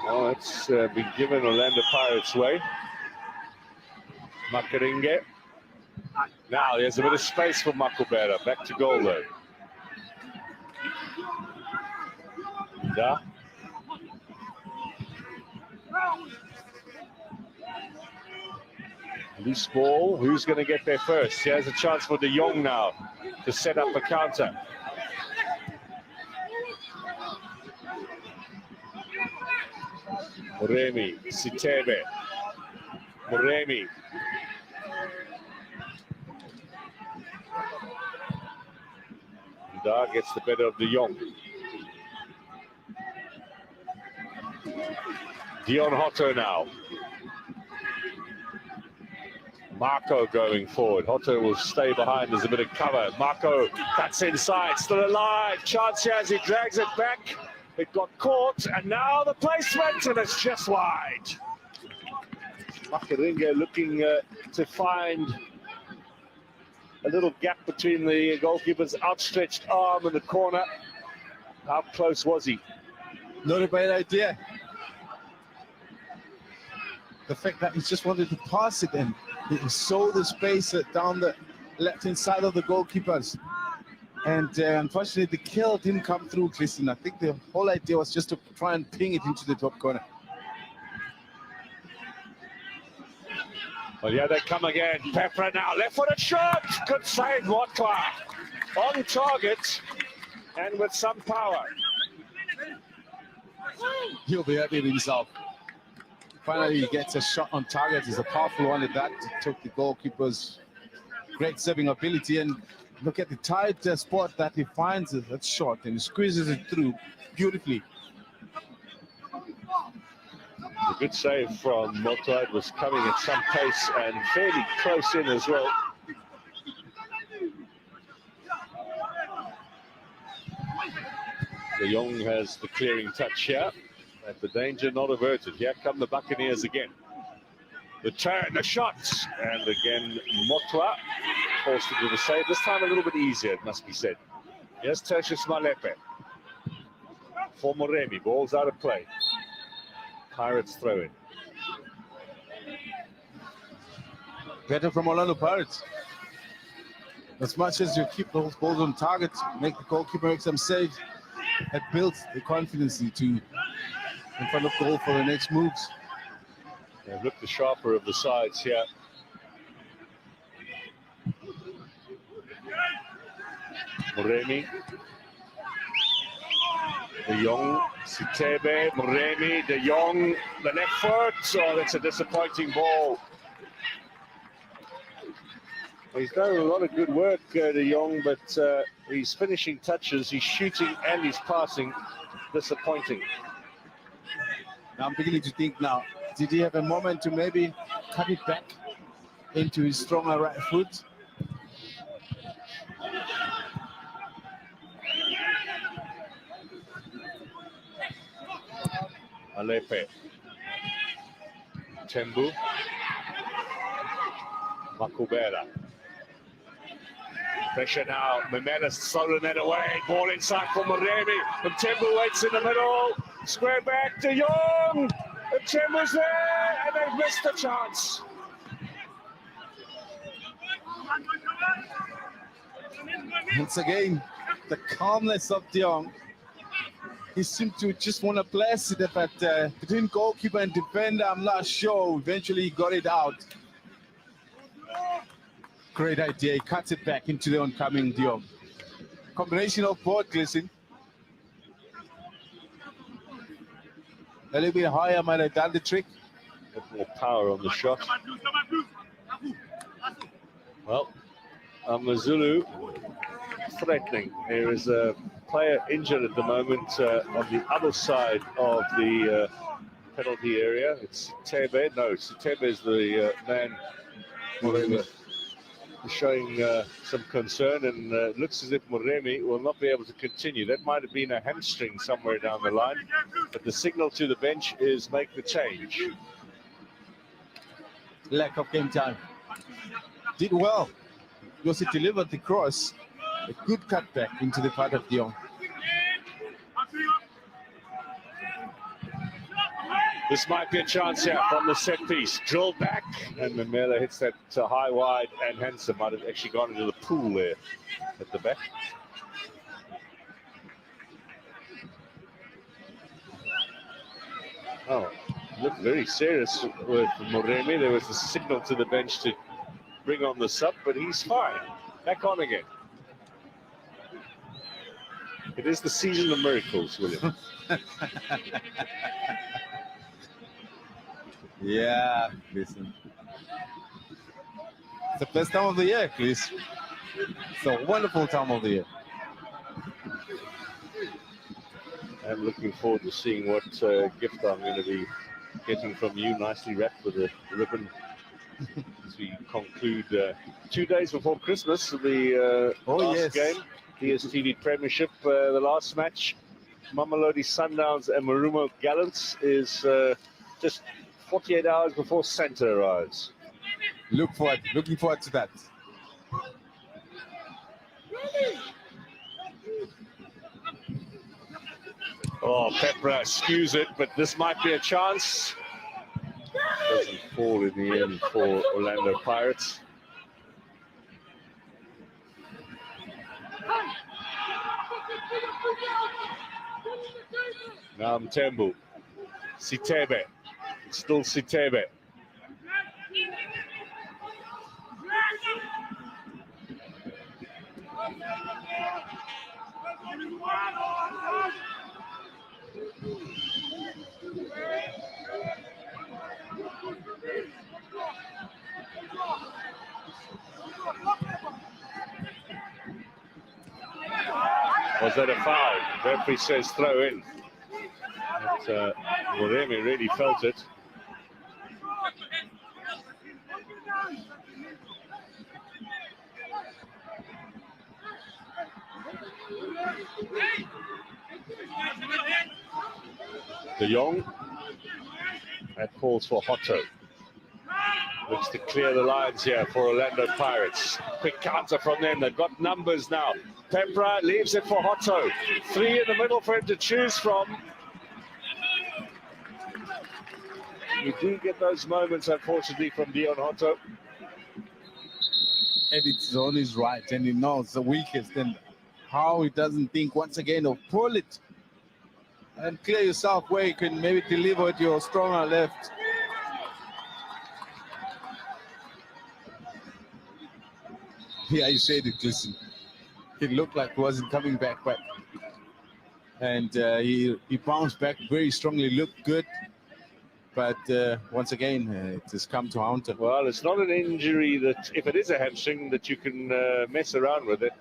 [SPEAKER 1] Oh, it's been given Orlando Pirates' way. Makaringe. Now there's a bit of space for Makubera. Back to goal though. Da. Loose ball. Who's going to get there first? Here's a chance for De Jong now to set up a counter. Moremi, Sitebe, Moremi. Da gets the better of De Jong. Dion Hotto now. Marco going forward. Hotto will stay behind. There's a bit of cover. Marco cuts inside, still alive. Chance here as he drags it back. It got caught, and now the placement, and it's just wide. Makaringe looking to find a little gap between the goalkeeper's outstretched arm and the corner. How close was he?
[SPEAKER 2] Not a bad idea. The fact that he just wanted to pass it and he saw the space down the left-hand side of the goalkeepers. And unfortunately, the kill didn't come through, Christian. I think the whole idea was just to try and ping it into the top corner.
[SPEAKER 1] Well, yeah, they come again. Pepper now, left-footed shot. Good save, Motwa. On target and with some power.
[SPEAKER 2] He'll be happy with himself. Finally, he gets a shot on target. It's a powerful one at that. It took the goalkeeper's great serving ability, and look at the tight spot that he finds that shot and he squeezes it through beautifully.
[SPEAKER 1] A good save from Motwa. It was coming at some pace and fairly close in as well. De Jong has the clearing touch here, and the danger not averted. Here come the Buccaneers again. The turn, the shots, and again Motwa forced into the save. This time a little bit easier, it must be said. Here's Tertius Malepe for Moremi. Ball's out of play. Pirates throw in.
[SPEAKER 2] Better from Orlando Pirates. As much as you keep those balls on target, make the goalkeeper make some saves, that builds the confidence to in front of goal for the next moves.
[SPEAKER 1] They've looked the sharper of the sides here. Moremi. De Jong, Sitebe, Moremi, De Jong, the left foot. Oh, that's a disappointing ball. He's done a lot of good work, De Jong, but his finishing touches, his shooting and his passing, disappointing.
[SPEAKER 2] Now I'm beginning to think now, did he have a moment to maybe cut it back into his stronger right foot?
[SPEAKER 1] Alepe. Tembu. Makubera. Pressure now. Memela's stolen it away. Ball inside for Moremi. And Tembu waits in the middle. Square back to Young. And Tembu's there. And they've missed the chance.
[SPEAKER 2] Once again, the calmness of De Jong. He seemed to just want to blast it, but between goalkeeper and defender, I'm not sure. Eventually, he got it out. Great idea. He cuts it back into the oncoming De Jong. Combination of both, listen. A little bit higher might have done the trick.
[SPEAKER 1] A bit more power on the shot. Well, AmaZulu threatening. There is a player injured at the moment on the other side of the penalty area. It's Tebe. No, Tebe is the man who is showing some concern, and it looks as if Moremi will not be able to continue. That might have been a hamstring somewhere down the line, but the signal to the bench is make the change.
[SPEAKER 2] Lack of game time. Did well because he delivered the cross. A good cutback into the part of De Jong.
[SPEAKER 1] This might be a chance here from the set piece. Drilled back, and Memela hits that high wide, and Hansen might have actually gone into the pool there at the back. Oh, looked very serious with Moremi. There was a signal to the bench to bring on the sub, but he's fine. Back on again. It is the season of miracles, William.
[SPEAKER 2] Yeah, listen. It's the best time of the year, Chris. It's a wonderful time of the year.
[SPEAKER 1] I'm looking forward to seeing what gift I'm going to be getting from you, nicely wrapped with a ribbon, as we conclude 2 days before Christmas, the last game. DSTV Premiership, the last match, Mamelodi Sundowns and Marumo Gallants, is just 48 hours before Santa arrives.
[SPEAKER 2] Looking forward to that.
[SPEAKER 1] Oh, Pepra skews it, but this might be a chance. Doesn't fall in the end for Orlando Pirates. Now Mtembu. Sitebe. Still Sitebe. Was that a foul? Referee says throw in. But Moremi really felt it. De Jong. That calls for Hotto. Looks to clear the lines here for Orlando Pirates. Quick counter from them. They've got numbers now. Pepra leaves it for Hotto. 3 in the middle for him to choose from. You do get those moments, unfortunately, from Dion Hotto.
[SPEAKER 2] And it's on his right, and he knows the weakest, and how he doesn't think once again of pull it and clear yourself where you can maybe deliver with your stronger left. Yeah, you said it, listen. It looked like he wasn't coming back, and he bounced back very strongly, looked good. But once again, it has come to haunt him.
[SPEAKER 1] Well, it's not an injury that, if it is a hamstring, that you can mess around with it.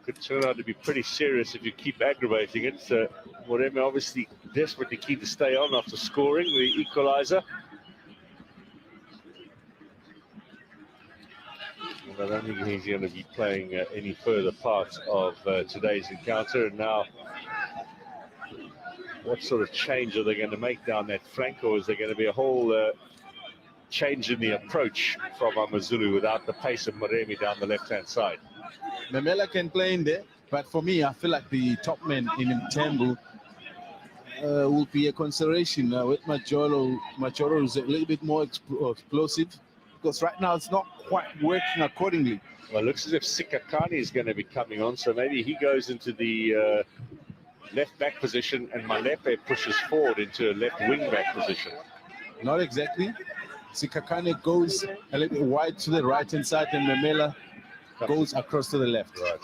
[SPEAKER 1] Could turn out to be pretty serious if you keep aggravating it. Moremi obviously desperately keen to stay on after scoring the equalizer. And I don't think he's going to be playing any further part of today's encounter. And now, what sort of change are they going to make down that flank, or is there going to be a whole change in the approach from AmaZulu without the pace of Moremi down the left-hand side?
[SPEAKER 2] Memela can play in there, but for me, I feel like the top man in Mthembu will be a consideration with Majoro. Majoro is a little bit more explosive, because right now it's not quite working accordingly.
[SPEAKER 1] Well, it looks as if Sikakani is going to be coming on, so maybe he goes into the left back position and Malepe pushes forward into a left wing back position.
[SPEAKER 2] Not exactly. Sikakane goes a little bit wide to the right hand side, and Memela goes across to the left.
[SPEAKER 1] Right.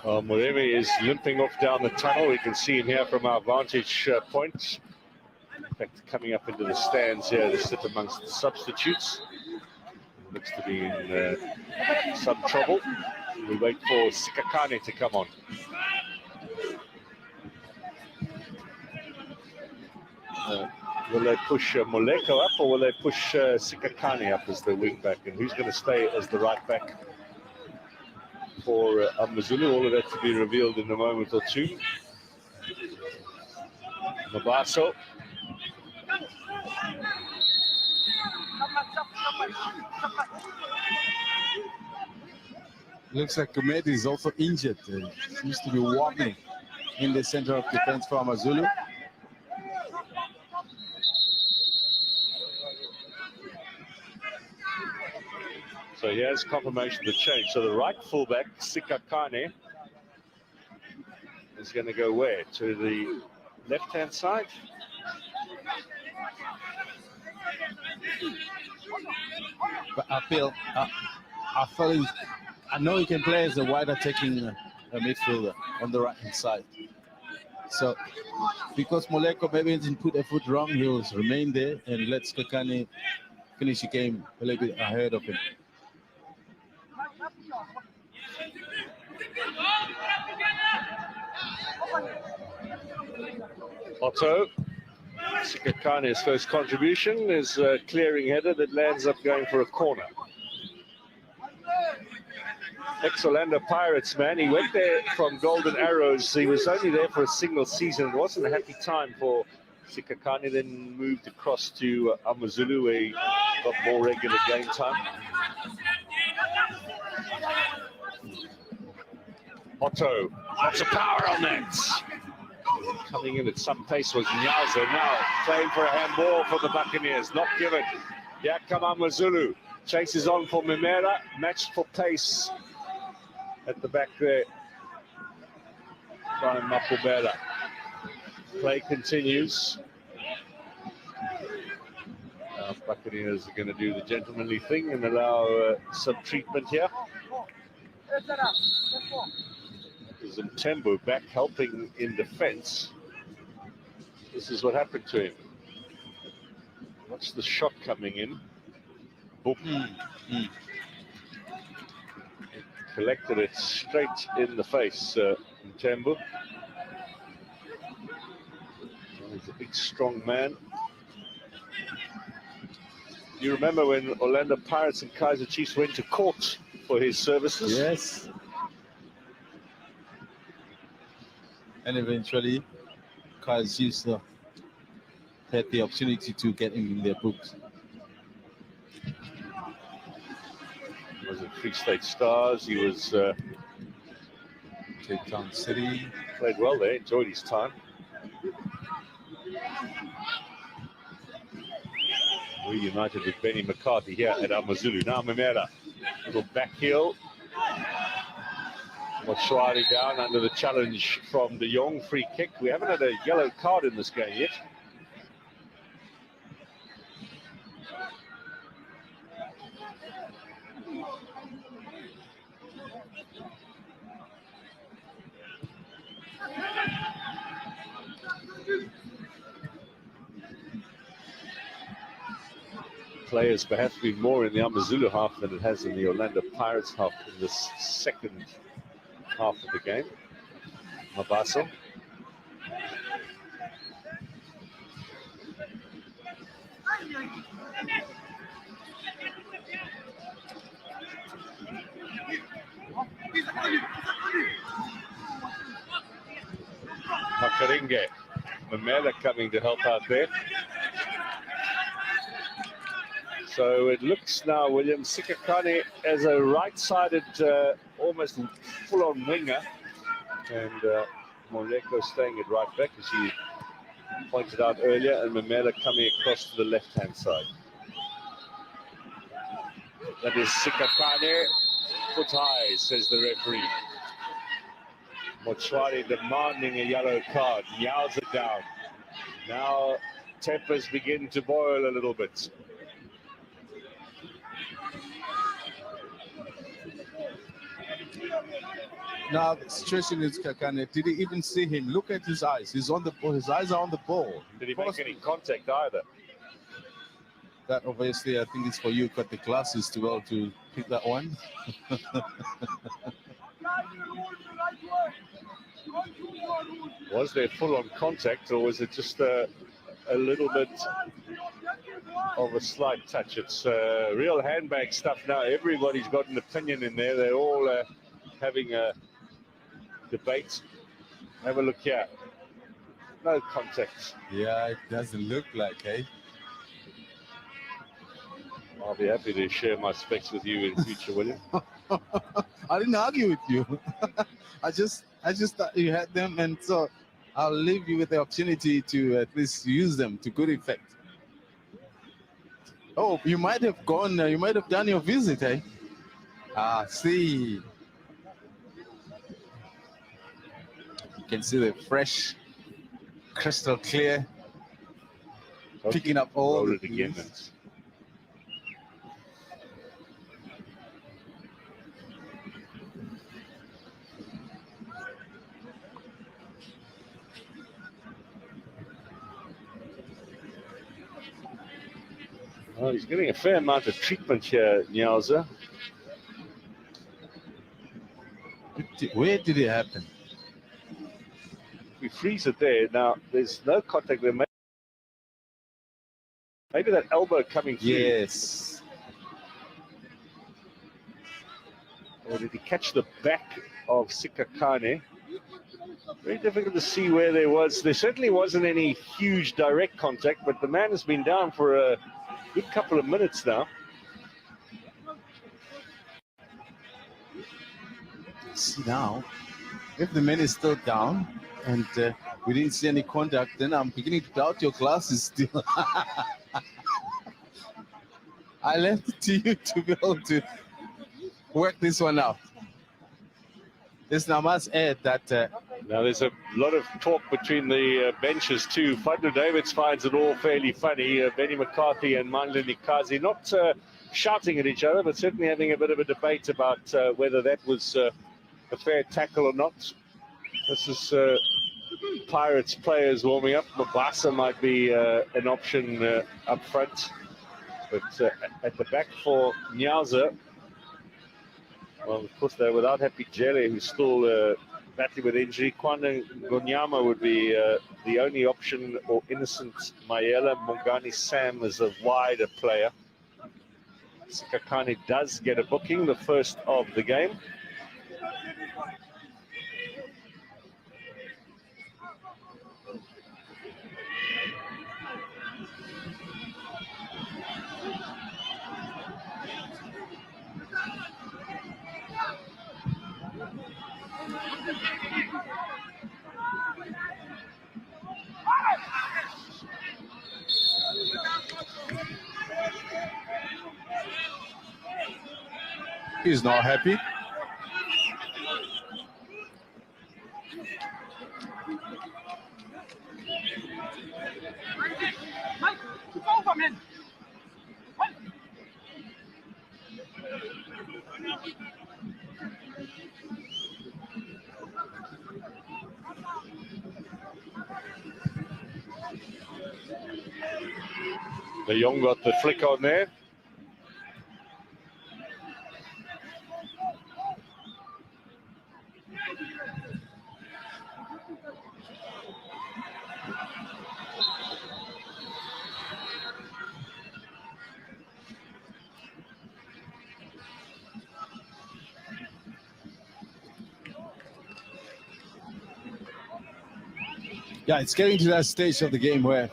[SPEAKER 1] Moremi is limping off down the tunnel. We can see him here from our vantage point. In fact, coming up into the stands here to sit amongst the substitutes. Looks to be in some trouble. We wait for Sikakane to come on. Will they push Moleko up, or will they push Sikakane up as the wing back? And who's going to stay as the right back for AmaZulu? All of that to be revealed in a moment or two. Mabaso.
[SPEAKER 2] Looks like Kumedi is also injured. Seems to be wobbling in the center of defense for AmaZulu.
[SPEAKER 1] So here's confirmation of the change. So the right fullback, Sikakane, is going to go where? To the left-hand side?
[SPEAKER 2] But I know he can play as a wide attacking midfielder on the right-hand side. So because Moleko maybe didn't put a foot wrong, he'll remain there and let Sikakane finish the game a little bit ahead of him.
[SPEAKER 1] Otto, Sikakane's first contribution is a clearing header that lands up going for a corner. Ex-Orlando Pirates man, he went there from Golden Arrows. He was only there for a single season. It wasn't a happy time for Sikakane, then moved across to AmaZulu, where he got more regular game time. Otto, lots of power on that. Coming in at some pace was Nyaza, now playing for a handball for the Buccaneers, not given. Yeah, come AmaZulu, chases on for Mimera, matched for pace at the back there by Mapubela. Play continues. Buccaneers are going to do the gentlemanly thing and allow some treatment here. Mthembu back helping in defense. This is what happened to him. Watch the shot coming in. Boom. Collected it straight in the face, Mthembu. He's a big, strong man. You remember when Orlando Pirates and Kaizer Chiefs went to court for his services?
[SPEAKER 2] Yes. And eventually, Kaz had the opportunity to get him in their books.
[SPEAKER 15] He was at Free State Stars. He was
[SPEAKER 2] Cape Town City.
[SPEAKER 15] Played well there, enjoyed his time. Reunited with Benny McCarthy here at AmaZulu. Now Mamela, little back heel. Moshwari down under the challenge from De Jong, free kick. We haven't had a yellow card in this game yet. Players perhaps been more in the AmaZulu half than it has in the Orlando Pirates half in this second half of the game. Mabaso. Makaringe. Mamela coming to help out there. So it looks now, William, Sikakane as a right-sided, almost full-on winger. And Moleko staying at right back, as he pointed out earlier, and Mamela coming across to the left-hand side. That is Sikakane, foot high, says the referee. Mochwari demanding a yellow card, yowls it down. Now tempers begin to boil a little bit.
[SPEAKER 2] Now the situation is Kakane. Did he even see him? Look at his eyes. He's on the ball. His eyes are on the ball.
[SPEAKER 15] Did he make any contact either?
[SPEAKER 2] That obviously, I think it's for you. Got the glasses to be able to pick that one.
[SPEAKER 15] Was there full-on contact, or was it just a little bit of a slight touch? It's real handbag stuff now. Everybody's got an opinion in there. They're all having a debate. Have a look here. No contact.
[SPEAKER 2] Yeah, it doesn't look like, eh?
[SPEAKER 15] I'll be happy to share my specs with you in future, William.
[SPEAKER 2] I didn't argue with you. I just thought you had them, and so I'll leave you with the opportunity to at least use them to good effect. Oh, you might have gone. You might have done your visit, eh? Ah, see. You can see the fresh, crystal clear, picking up all
[SPEAKER 15] Roll it again. Well, he's getting a fair amount of treatment here, Nyauza.
[SPEAKER 2] Where did it happen?
[SPEAKER 15] We freeze it there. Now, there's no contact there. Maybe that elbow coming through.
[SPEAKER 2] Yes.
[SPEAKER 15] Or did he catch the back of Sikakane? Very difficult to see where there was. There certainly wasn't any huge direct contact, but the man has been down for a good couple of minutes now.
[SPEAKER 2] See now, if the man is still down and we didn't see any contact, then I'm beginning to doubt your glasses still. I left it to you to be able to work this one out. This now must add that.
[SPEAKER 15] Now there's a lot of talk between the benches too. Fadlu Davids finds it all fairly funny. Benny McCarthy and Mandla Nikazi not shouting at each other, but certainly having a bit of a debate about whether that was a fair tackle or not. This is Pirates players warming up. Mabasa might be an option up front. But at the back for Nyauza, well, of course, they're without Happy Jele, who's still battling with injury. Kwanda Gonyama would be the only option, or Innocent Mayela. Mongani Sam is a wider player. Sikakane does get a booking, the first of the game.
[SPEAKER 2] He's not happy.
[SPEAKER 1] De Jong got the flick on there.
[SPEAKER 2] Yeah, it's getting to that stage of the game where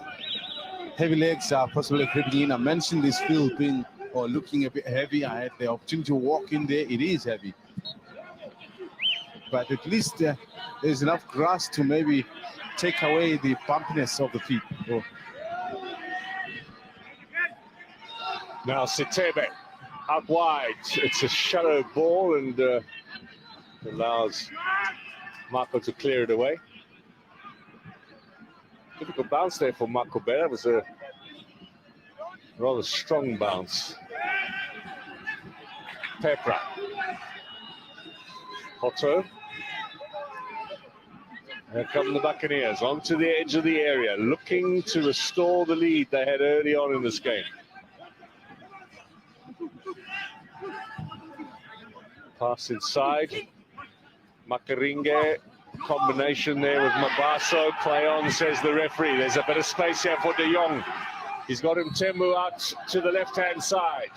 [SPEAKER 2] heavy legs are possibly creeping in. I mentioned this field being or looking a bit heavy. I had the opportunity to walk in there. It is heavy. But at least there's enough grass to maybe take away the bumpiness of the feet. Oh.
[SPEAKER 1] Now Sitebe out wide. It's a shallow ball and allows Marco to clear it away. Difficult bounce there for Marco Bella. It was a rather strong bounce. Pepra. Otto. Here come the Buccaneers onto the edge of the area, looking to restore the lead they had early on in this game. Pass inside. Makaringe. Combination there with Mabaso. Play on, says the referee. There's a bit of space here for De Jong. He's got Mtembu out to the left-hand side.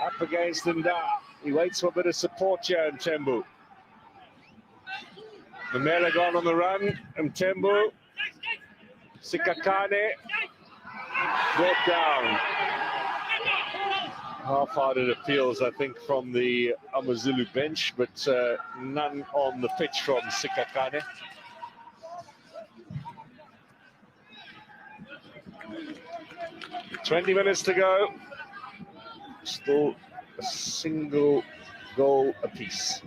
[SPEAKER 1] Up against Nda. He waits for a bit of support here, Mtembu. Mamela gone on the run. Mtembu. Sikakane. Brought down. Half-hearted appeals, I think, from the AmaZulu bench, but none on the pitch from Sikakane. "20 minutes to go. Still a single goal apiece."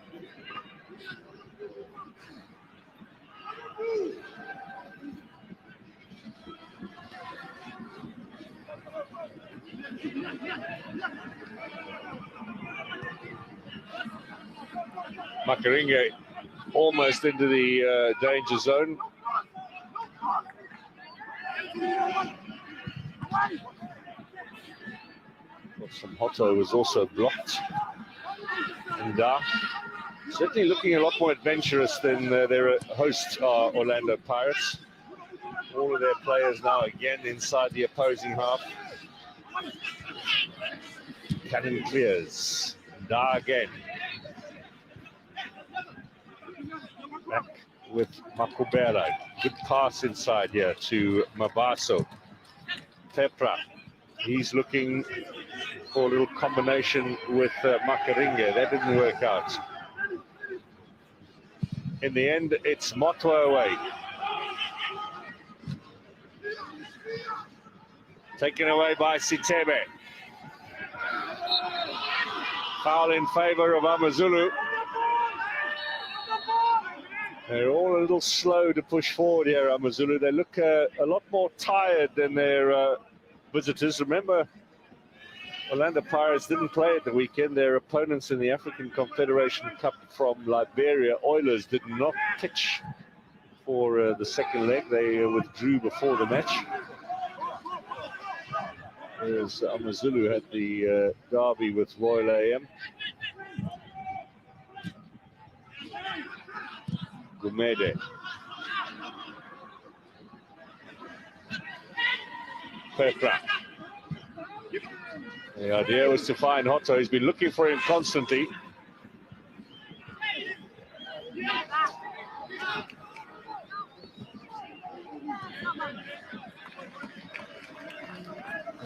[SPEAKER 1] Makaringe almost into the danger zone. Hotto was also blocked. And certainly looking a lot more adventurous than their hosts are, Orlando Pirates. All of their players now again inside the opposing half. Cannon clears. Da again. Back with Makubela. Good pass inside here to Mabaso. Pepra. He's looking for a little combination with Makaringe. That didn't work out. In the end, it's Motwa away. Taken away by Sitebe. Foul in favor of AmaZulu. They're all a little slow to push forward here, AmaZulu. They look a lot more tired than their visitors. Remember, Orlando Pirates didn't play at the weekend. Their opponents in the African Confederation Cup from Liberia, Oilers, did not pitch for the second leg. They withdrew before the match. Whereas AmaZulu had the derby with Royal AM. Gumede. Pepra. The idea was to find Hotto. He's been looking for him constantly.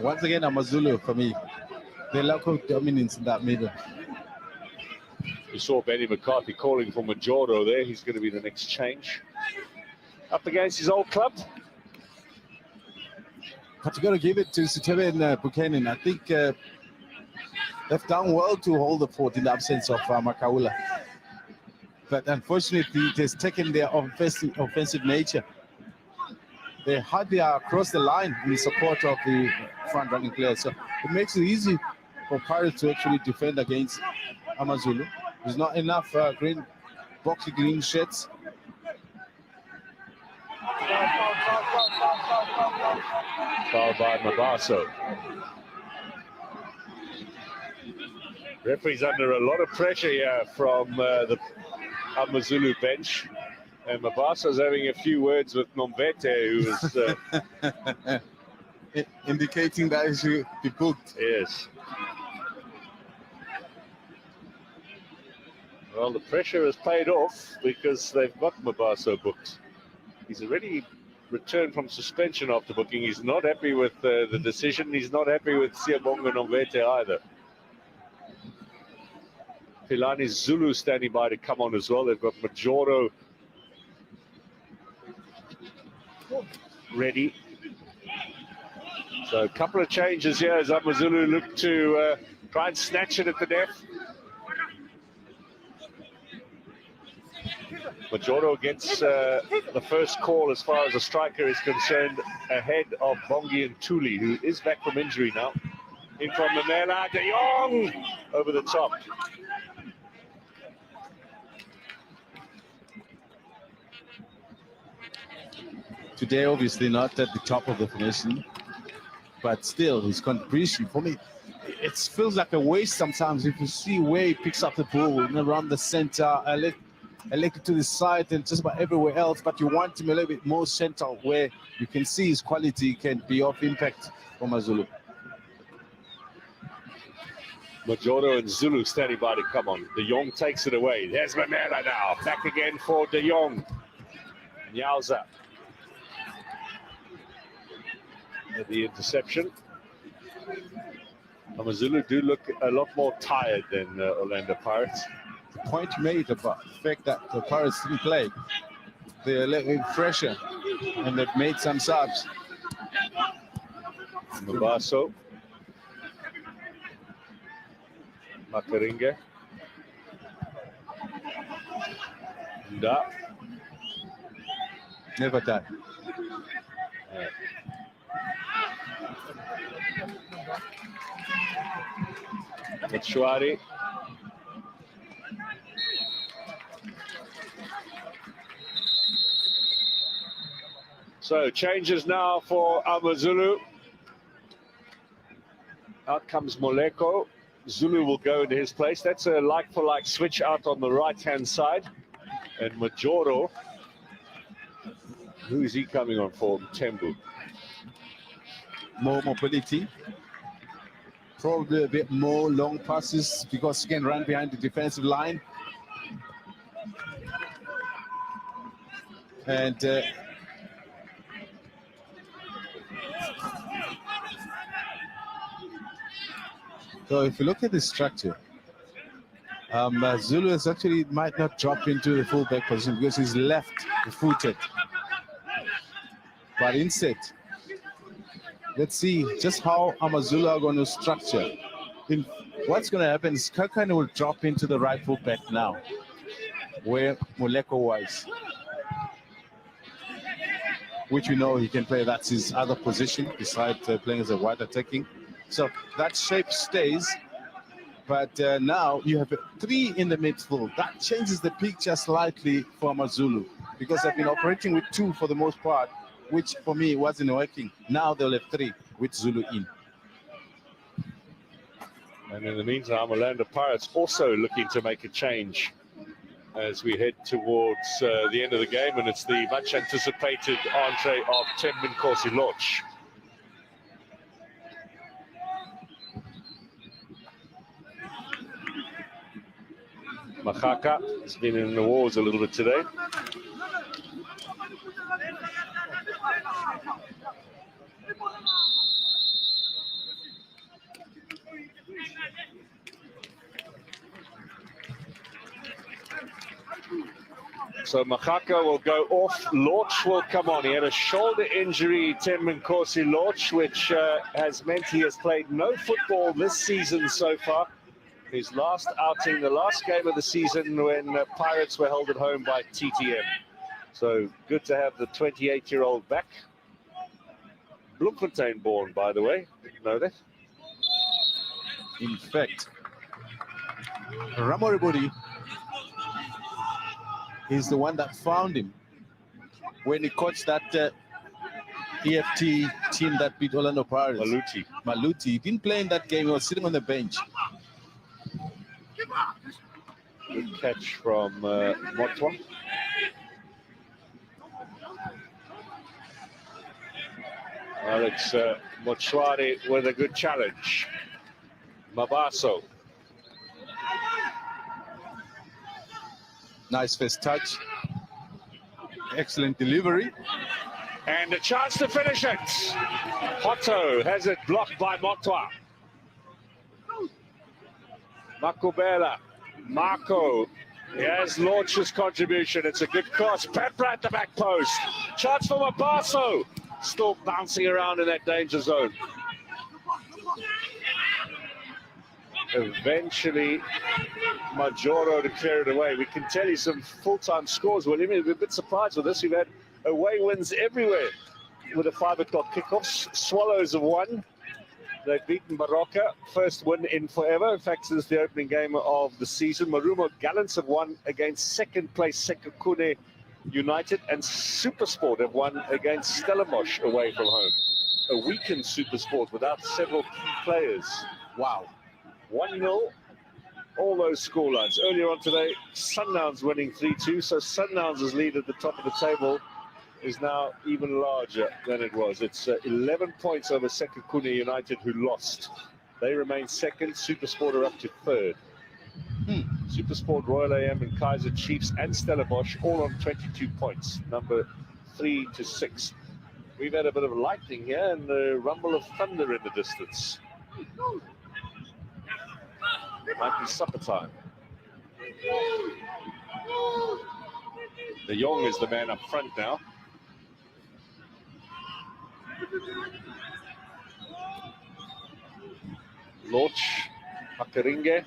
[SPEAKER 2] Once again, AmaZulu for me. They lack of dominance in that middle.
[SPEAKER 1] You saw Benny McCarthy calling for Majoro there. He's going to be the next change. Up against his old club.
[SPEAKER 2] But you got to give it to Sitebe and Buchanan. I think they've done well to hold the fort in the absence of Makaula. But unfortunately, it has taken their offensive nature. They hardly are across the line in support of the front-running players. So it makes it easy for Pirates to actually defend against AmaZulu. There's not enough boxy green shirts.
[SPEAKER 1] Foul by Mabaso. Referee's under a lot of pressure here from the AmaZulu bench. And Mabaso's having a few words with Nombete, who is...
[SPEAKER 2] indicating that he should be booked.
[SPEAKER 1] Yes. Well, the pressure has paid off because they've got Mabaso booked. He's already returned from suspension after booking. He's not happy with the decision. He's not happy with Siabonga Nombete either. Pilani Zulu standing by to come on as well. They've got Majoro ready. So a couple of changes here as AmaZulu look to try and snatch it at the net. Majoro gets the first call as far as a striker is concerned, ahead of Bongi and Tuli, who is back from injury now. In from Mamela, De Jong over the top.
[SPEAKER 2] Today, obviously not at the top of the formation, but still his contribution for me, it feels like a waste sometimes if you see where he picks up the ball and around the center, elected to the side and just about everywhere else, but you want him a little bit more central where you can see his quality can be of impact for AmaZulu.
[SPEAKER 1] Majoro and Zulu standing by to come on. De Jong takes it away. There's Mamela now. Back again for De Jong. Nyauza. At the interception. AmaZulu do look a lot more tired than Orlando Pirates.
[SPEAKER 2] The point made about the fact that the Pirates didn't play. They're a little bit fresher and they've made some subs.
[SPEAKER 1] Mabaso. Makaringa. Da.
[SPEAKER 2] Never done.
[SPEAKER 1] Yeah. Machuari. So changes now for AmaZulu. Out comes Moleko. Zulu will go into his place. That's a like-for-like switch out on the right-hand side. And Majoro, who is he coming on for? Tembu.
[SPEAKER 2] More mobility. Probably a bit more long passes because he can run behind the defensive line. And so if you look at the structure, Zulu is actually might not drop into the fullback position because he's left-footed. But instead, let's see just how AmaZulu are going to structure. What's going to happen is Kakane will drop into the right fullback now, where Moleko was, which we know he can play. That's his other position besides playing as a wide attacking. So that shape stays, but now you have 3 in the midfield. That changes the picture slightly for AmaZulu because they've been operating with 2 for the most part, which for me wasn't working. Now they'll have 3 with Zulu in.
[SPEAKER 1] And in the meantime, Orlando Pirates also looking to make a change as we head towards the end of the game, and it's the much anticipated entree of Tembin Kosi-Loch. Mahaka has been in the wars a little bit today.
[SPEAKER 15] So Makaka will go off. Lorch will come on. He had a shoulder injury, Tenmenkosi Lorch, which has meant he has played no football this season so far. His last outing, the last game of the season when Pirates were held at home by TTM. So good to have the 28-year-old back. Bloemfontein born, by the way. Didn't know that.
[SPEAKER 2] In fact, Ramoribudi is the one that found him when he coached that EFT team that beat Orlando Pirates. Maluti. He didn't play in that game. He was sitting on the bench.
[SPEAKER 15] Good catch from Motwa. Alex Mochwari with a good challenge. Mabaso.
[SPEAKER 2] Nice first touch. Excellent delivery.
[SPEAKER 15] And a chance to finish it. Hotto has it blocked by Motwa. Makubela. Marco. Here's Lorch's contribution. It's a good cross. Pepra at the back post. Chance for Mabaso. Still bouncing around in that danger zone. Eventually, Majoro to clear it away. We can tell you some full-time scores, William. We're a bit surprised with this. We've had away wins everywhere with the 5 o'clock kickoffs. Swallows have won. They've beaten Baroka, first win in forever. In fact, since the opening game of the season. Marumo Gallants have won against second place Sekakune United, and Supersport have won against Stellenbosch away from home. A weakened Supersport without several key players.
[SPEAKER 2] Wow.
[SPEAKER 15] 1-0, all those scorelines. Earlier on today, Sundowns winning 3-2, so Sundowns' lead at the top of the table is now even larger than it was. It's 11 points over Sekakune United, who lost. They remain second. Supersport are up to third. Supersport, Royal AM and Kaiser Chiefs and Stellenbosch all on 22 points, number 3 to 6. We've had a bit of lightning here and the rumble of thunder in the distance. It might be supper time. De Jong is the man up front now. Lorch, Hakaringe.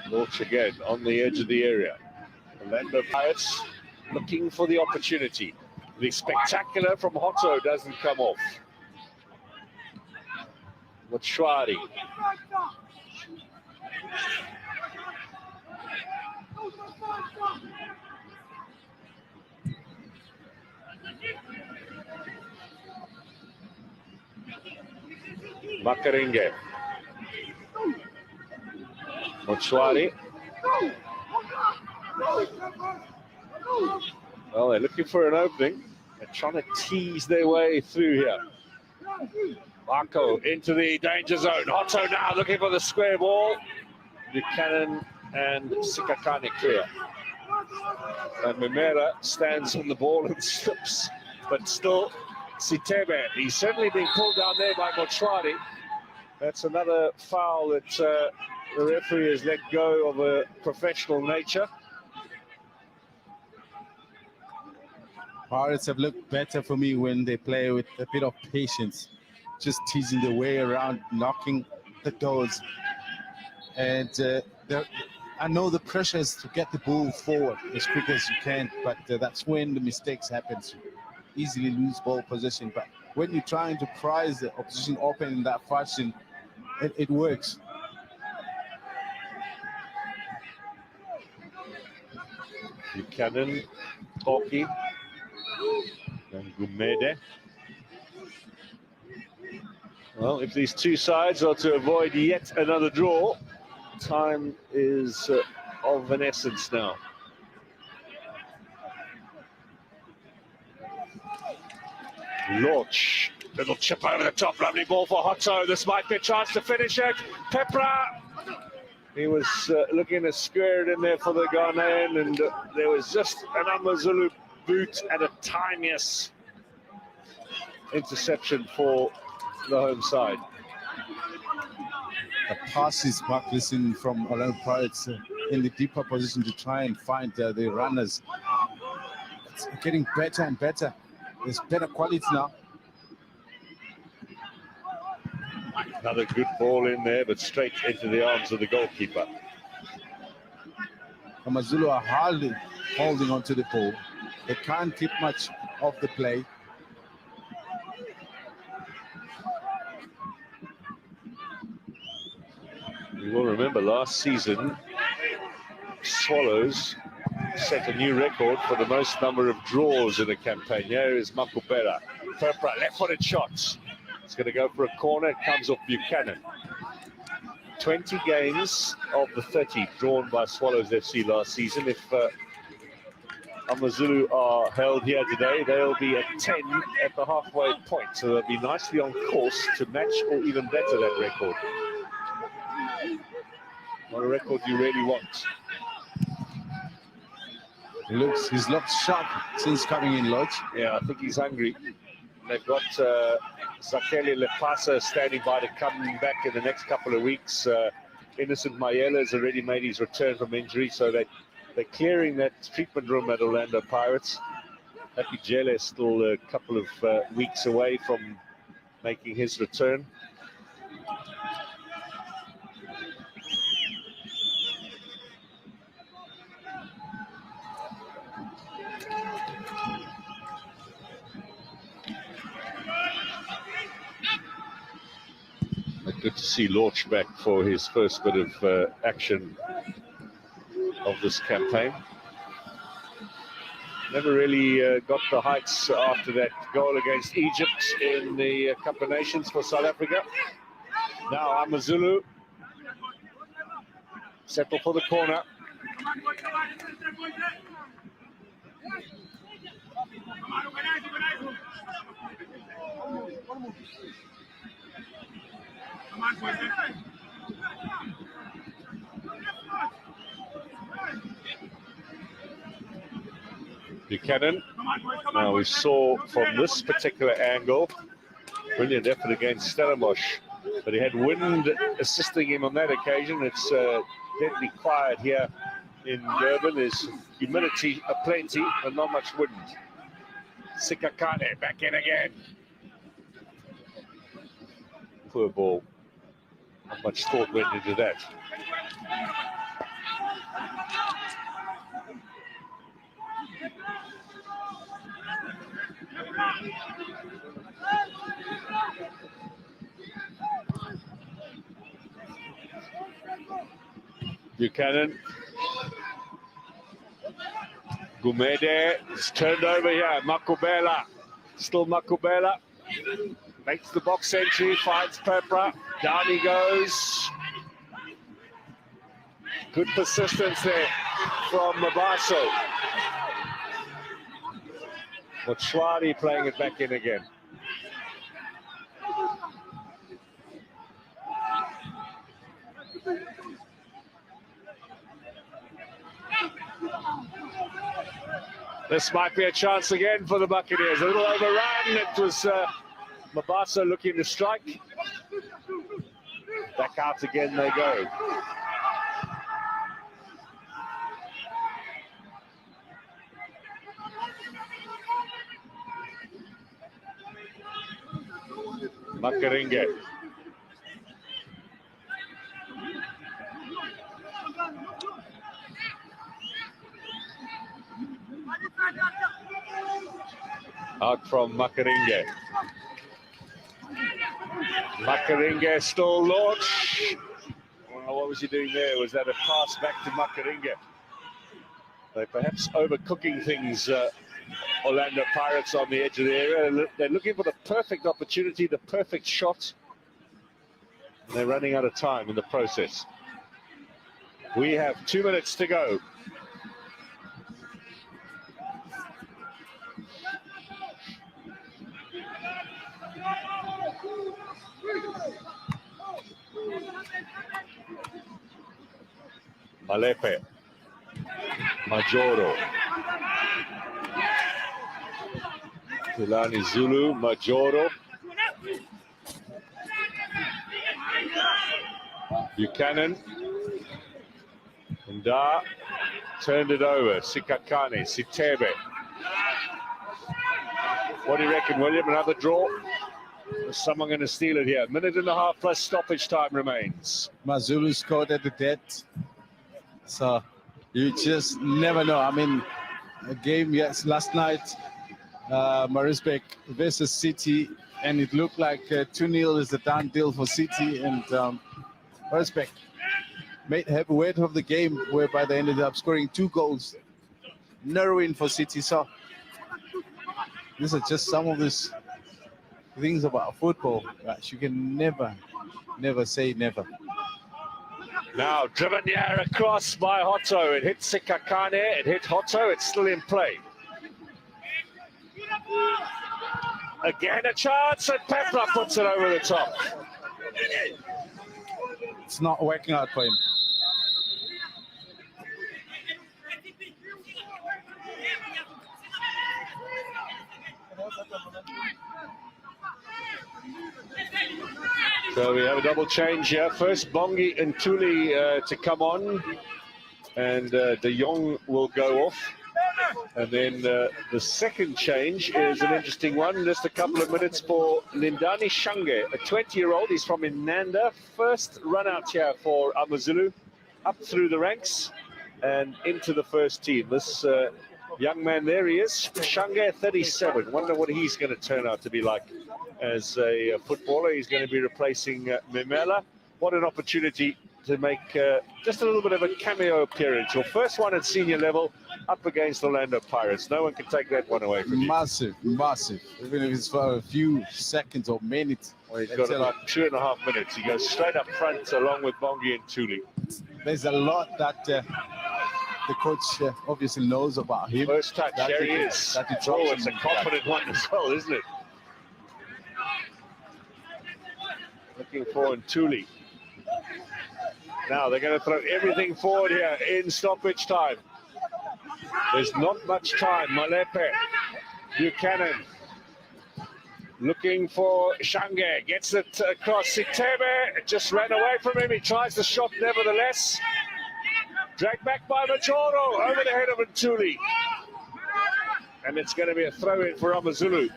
[SPEAKER 15] Lorch again on the edge of the area. Orlando Pirates looking for the opportunity. The spectacular from Hotto doesn't come off. Mochwari. Makaringe. Mochwari. Well, they're looking for an opening. They're trying to tease their way through here. Marco into the danger zone. Hotto now looking for the square ball. Buchanan and Sikakane clear. And Mimera stands on the ball and slips, but still Sitebe. He's certainly being pulled down there by Mochwari. That's another foul that the referee has let go of a professional nature.
[SPEAKER 2] Pirates have looked better for me when they play with a bit of patience, just teasing their way around, knocking the doors. And I know the pressure is to get the ball forward as quick as you can, but that's when the mistakes happen. You easily lose ball possession. But when you're trying to prize the opposition open in that fashion, it works.
[SPEAKER 15] Buchanan, Hockey, and Gumede. Well, if these two sides are to avoid yet another draw, time is of an essence now. Lorch, little chip over the top, lovely ball for Hotto. This might be a chance to finish it. Pepra, he was looking to square it in there for the Ghanaian, and there was just an AmaZulu boot at a tiniest interception for
[SPEAKER 1] the home side.
[SPEAKER 2] The pass is missing from Orlando Pirates in the deeper position to try and find the runners. It's getting better and better. There's better quality now.
[SPEAKER 1] Another good ball in there, but straight into the arms of the goalkeeper.
[SPEAKER 2] AmaZulu are hardly holding onto the ball. They can't keep much of the play.
[SPEAKER 1] You will remember last season, Swallows set a new record for the most number of draws in a campaign. Here is Makubera. Purpra, left-footed shots. It's going to go for a corner. It comes off Buchanan. 20 games of the 30 drawn by Swallows FC last season. If AmaZulu are held here today, they'll be at 10 at the halfway point. So they'll be nicely on course to match or even better that record. Not a record you really want.
[SPEAKER 2] He's looked sharp since coming in, Lodge.
[SPEAKER 1] Yeah, I think he's hungry. They've got Zakele Lepasa standing by to come back in the next couple of weeks. Innocent Mayela has already made his return from injury, so they're clearing that treatment room at Orlando Pirates. Happy Jele is still a couple of weeks away from making his return. Good to see Lorch back for his first bit of action of this campaign. Never really got the heights after that goal against Egypt in the Cup of Nations for South Africa. Now AmaZulu settle for the corner. Buchanan. Now we saw from this particular angle, brilliant effort against Stellenbosch, but he had wind assisting him on that occasion. It's deadly quiet here in Durban. There's humidity aplenty, but not much wind. Sikakane back in again. Poor ball. Not much thought went into that. Buchanan. Gumede is turned over here. Makubela. Still Makubela. Makes the box entry, finds Pepra. Down he goes. Good persistence there from Mabaso. Mochwari playing it back in again. This might be a chance again for the Buccaneers. A little overrun. It was Mabaso looking to strike. Back out again they go. Makaringe. Out from Makaringe. Makaringe still launched. Well, what was he doing there? Was that a pass back to Makaringe? They're perhaps overcooking things, Orlando Pirates on the edge of the area. They're looking for the perfect opportunity, the perfect shot. And they're running out of time in the process. We have 2 minutes to go. Malepe, Majoro, Tulani Zulu, Majoro,
[SPEAKER 15] Buchanan. And turned it over. Sikakane, Sitebe. What do you reckon, William? Another draw? Is someone going to steal it here? Minute and a half plus stoppage time remains.
[SPEAKER 2] AmaZulu scored at the death. So you just never know. I mean, a game, yes, last night, Maritzburg versus City, and it looked like 2-0 is the done deal for City, and Maritzburg made heavy weight of the game, whereby they ended up scoring 2 goals. Narrowing for City. So these are just some of these things about football that you can never say never.
[SPEAKER 15] Now driven here across by Hotto. It hit Sikakane, it hit Hotto, it's still in play. Again a chance, and Pepra puts it over the top.
[SPEAKER 2] It's not working out for him.
[SPEAKER 15] So we have a double change here. First Bongi and Tuli to come on, and De Jong will go off. And then the second change is an interesting one. Just a couple of minutes for Lindani Shange, a 20-year-old. He's from Inanda. First run out here for AmaZulu, up through the ranks and into the first team. This young man, there he is, Shange, 37. Wonder what he's going to turn out to be like as a footballer. He's going to be replacing Memela. What an opportunity to make just a little bit of a cameo appearance. Your first one at senior level up against Orlando Pirates. No one can take that one away from you.
[SPEAKER 2] Massive. Even if it's for a few seconds or minutes.
[SPEAKER 15] Well, he's got about 2.5 minutes. He goes straight up front along with Bongi and Tuli.
[SPEAKER 2] There's a lot that the coach obviously knows about him.
[SPEAKER 15] First touch, there he is. Oh, it's a confident one as well, isn't it? Looking for Ntuli. Now they're going to throw everything forward here in stoppage time. There's not much time. Malepe, Buchanan, looking for Shange, gets it across. Sitebe, it just ran away from him. He tries the shot nevertheless. Dragged back by Majoro, over the head of Ntuli. And it's going to be a throw-in for AmaZulu.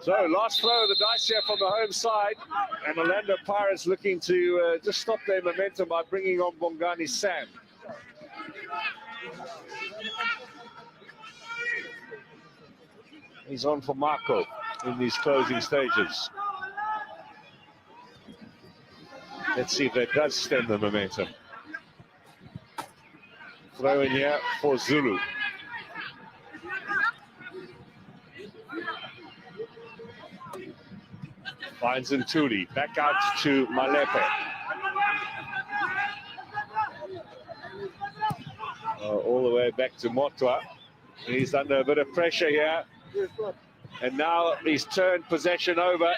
[SPEAKER 15] So last throw of the dice here from the home side, and Orlando Pirates looking to just stop their momentum by bringing on Bongani Sam. He's on for Marco in these closing stages. Let's see if that does stem the momentum. Throw in here for Zulu. Finds Ntuli, back out to Malepe. All the way back to Motwa. He's under a bit of pressure here. And now he's turned possession over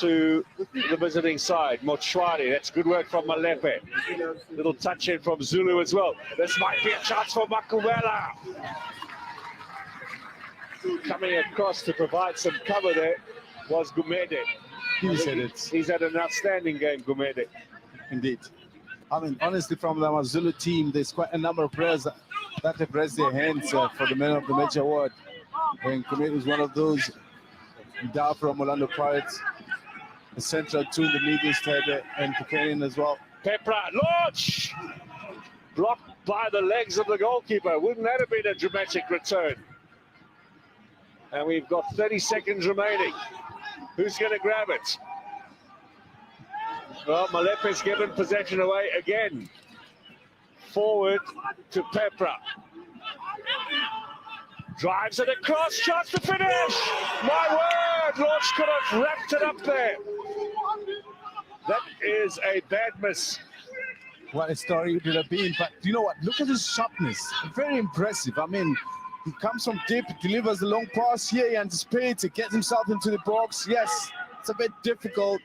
[SPEAKER 15] to the visiting side, Mochwari. That's good work from Malepe. Little touch in from Zulu as well. This might be a chance for Makubela. Coming across to provide some cover there was Gumede. He's had an outstanding game, Gumede.
[SPEAKER 2] Indeed. I mean, honestly, from the AmaZulu team, there's quite a number of players that have raised their hands for the Man of the Match award. And Gumede was one of those. Down from Orlando Pirates, the central two in the middle side, and Buchanan as well.
[SPEAKER 15] Pepra, launch! Blocked by the legs of the goalkeeper. Wouldn't that have been a dramatic return? And we've got 30 seconds remaining. Who's going to grab it? Well, Malepe's given possession away again. Forward to Pepra. Drives it across, chance to finish! My word, Lodge could have wrapped it up there. That is a bad miss.
[SPEAKER 2] What a story it would have been, but you know what? Look at his sharpness. Very impressive. I mean, he comes from deep, delivers the long pass here, he anticipates, he gets himself into the box. Yes, it's a bit difficult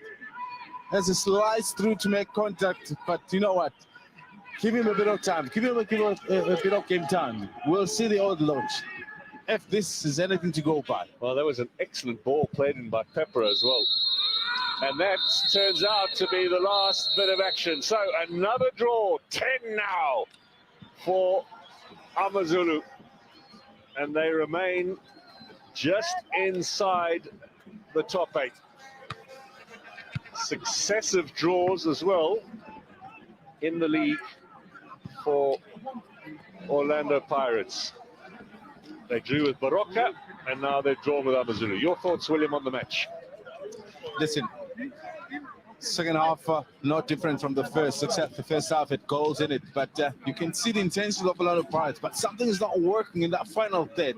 [SPEAKER 2] as he slides through to make contact, but you know what? Give him a bit of time. Give him a bit of game time. We'll see the old Lodge, if this is anything to go by.
[SPEAKER 15] Well, that was an excellent ball played in by Pepper as well. And that turns out to be the last bit of action. So another draw, 10 now for AmaZulu. And they remain just inside the top 8. Successive draws as well in the league for Orlando Pirates. They drew with Baroka, and now they've drawn with AmaZulu. Your thoughts, William, on the match?
[SPEAKER 2] Listen, second half, not different from the first, except the first half had goals in it. But you can see the intensity of Orlando Pirates, but something is not working in that final third.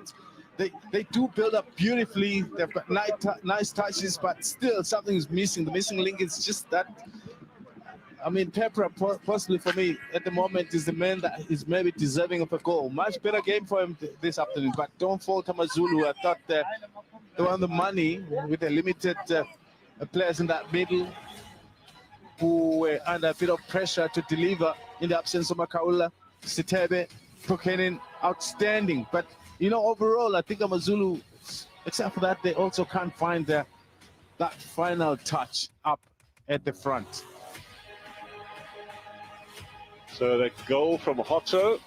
[SPEAKER 2] They do build up beautifully. They've got nice touches, but still something is missing. The missing link is just that. I mean, Pepper, possibly for me, at the moment, is the man that is maybe deserving of a goal. Much better game for him this afternoon, but don't fault AmaZulu. I thought they were on the money with the limited players in that middle who were under a bit of pressure to deliver in the absence of Makaula, Sitebe, Buchanan, outstanding. But, you know, overall, I think AmaZulu, except for that, they also can't find that final touch up at the front.
[SPEAKER 15] So the goal from Hotto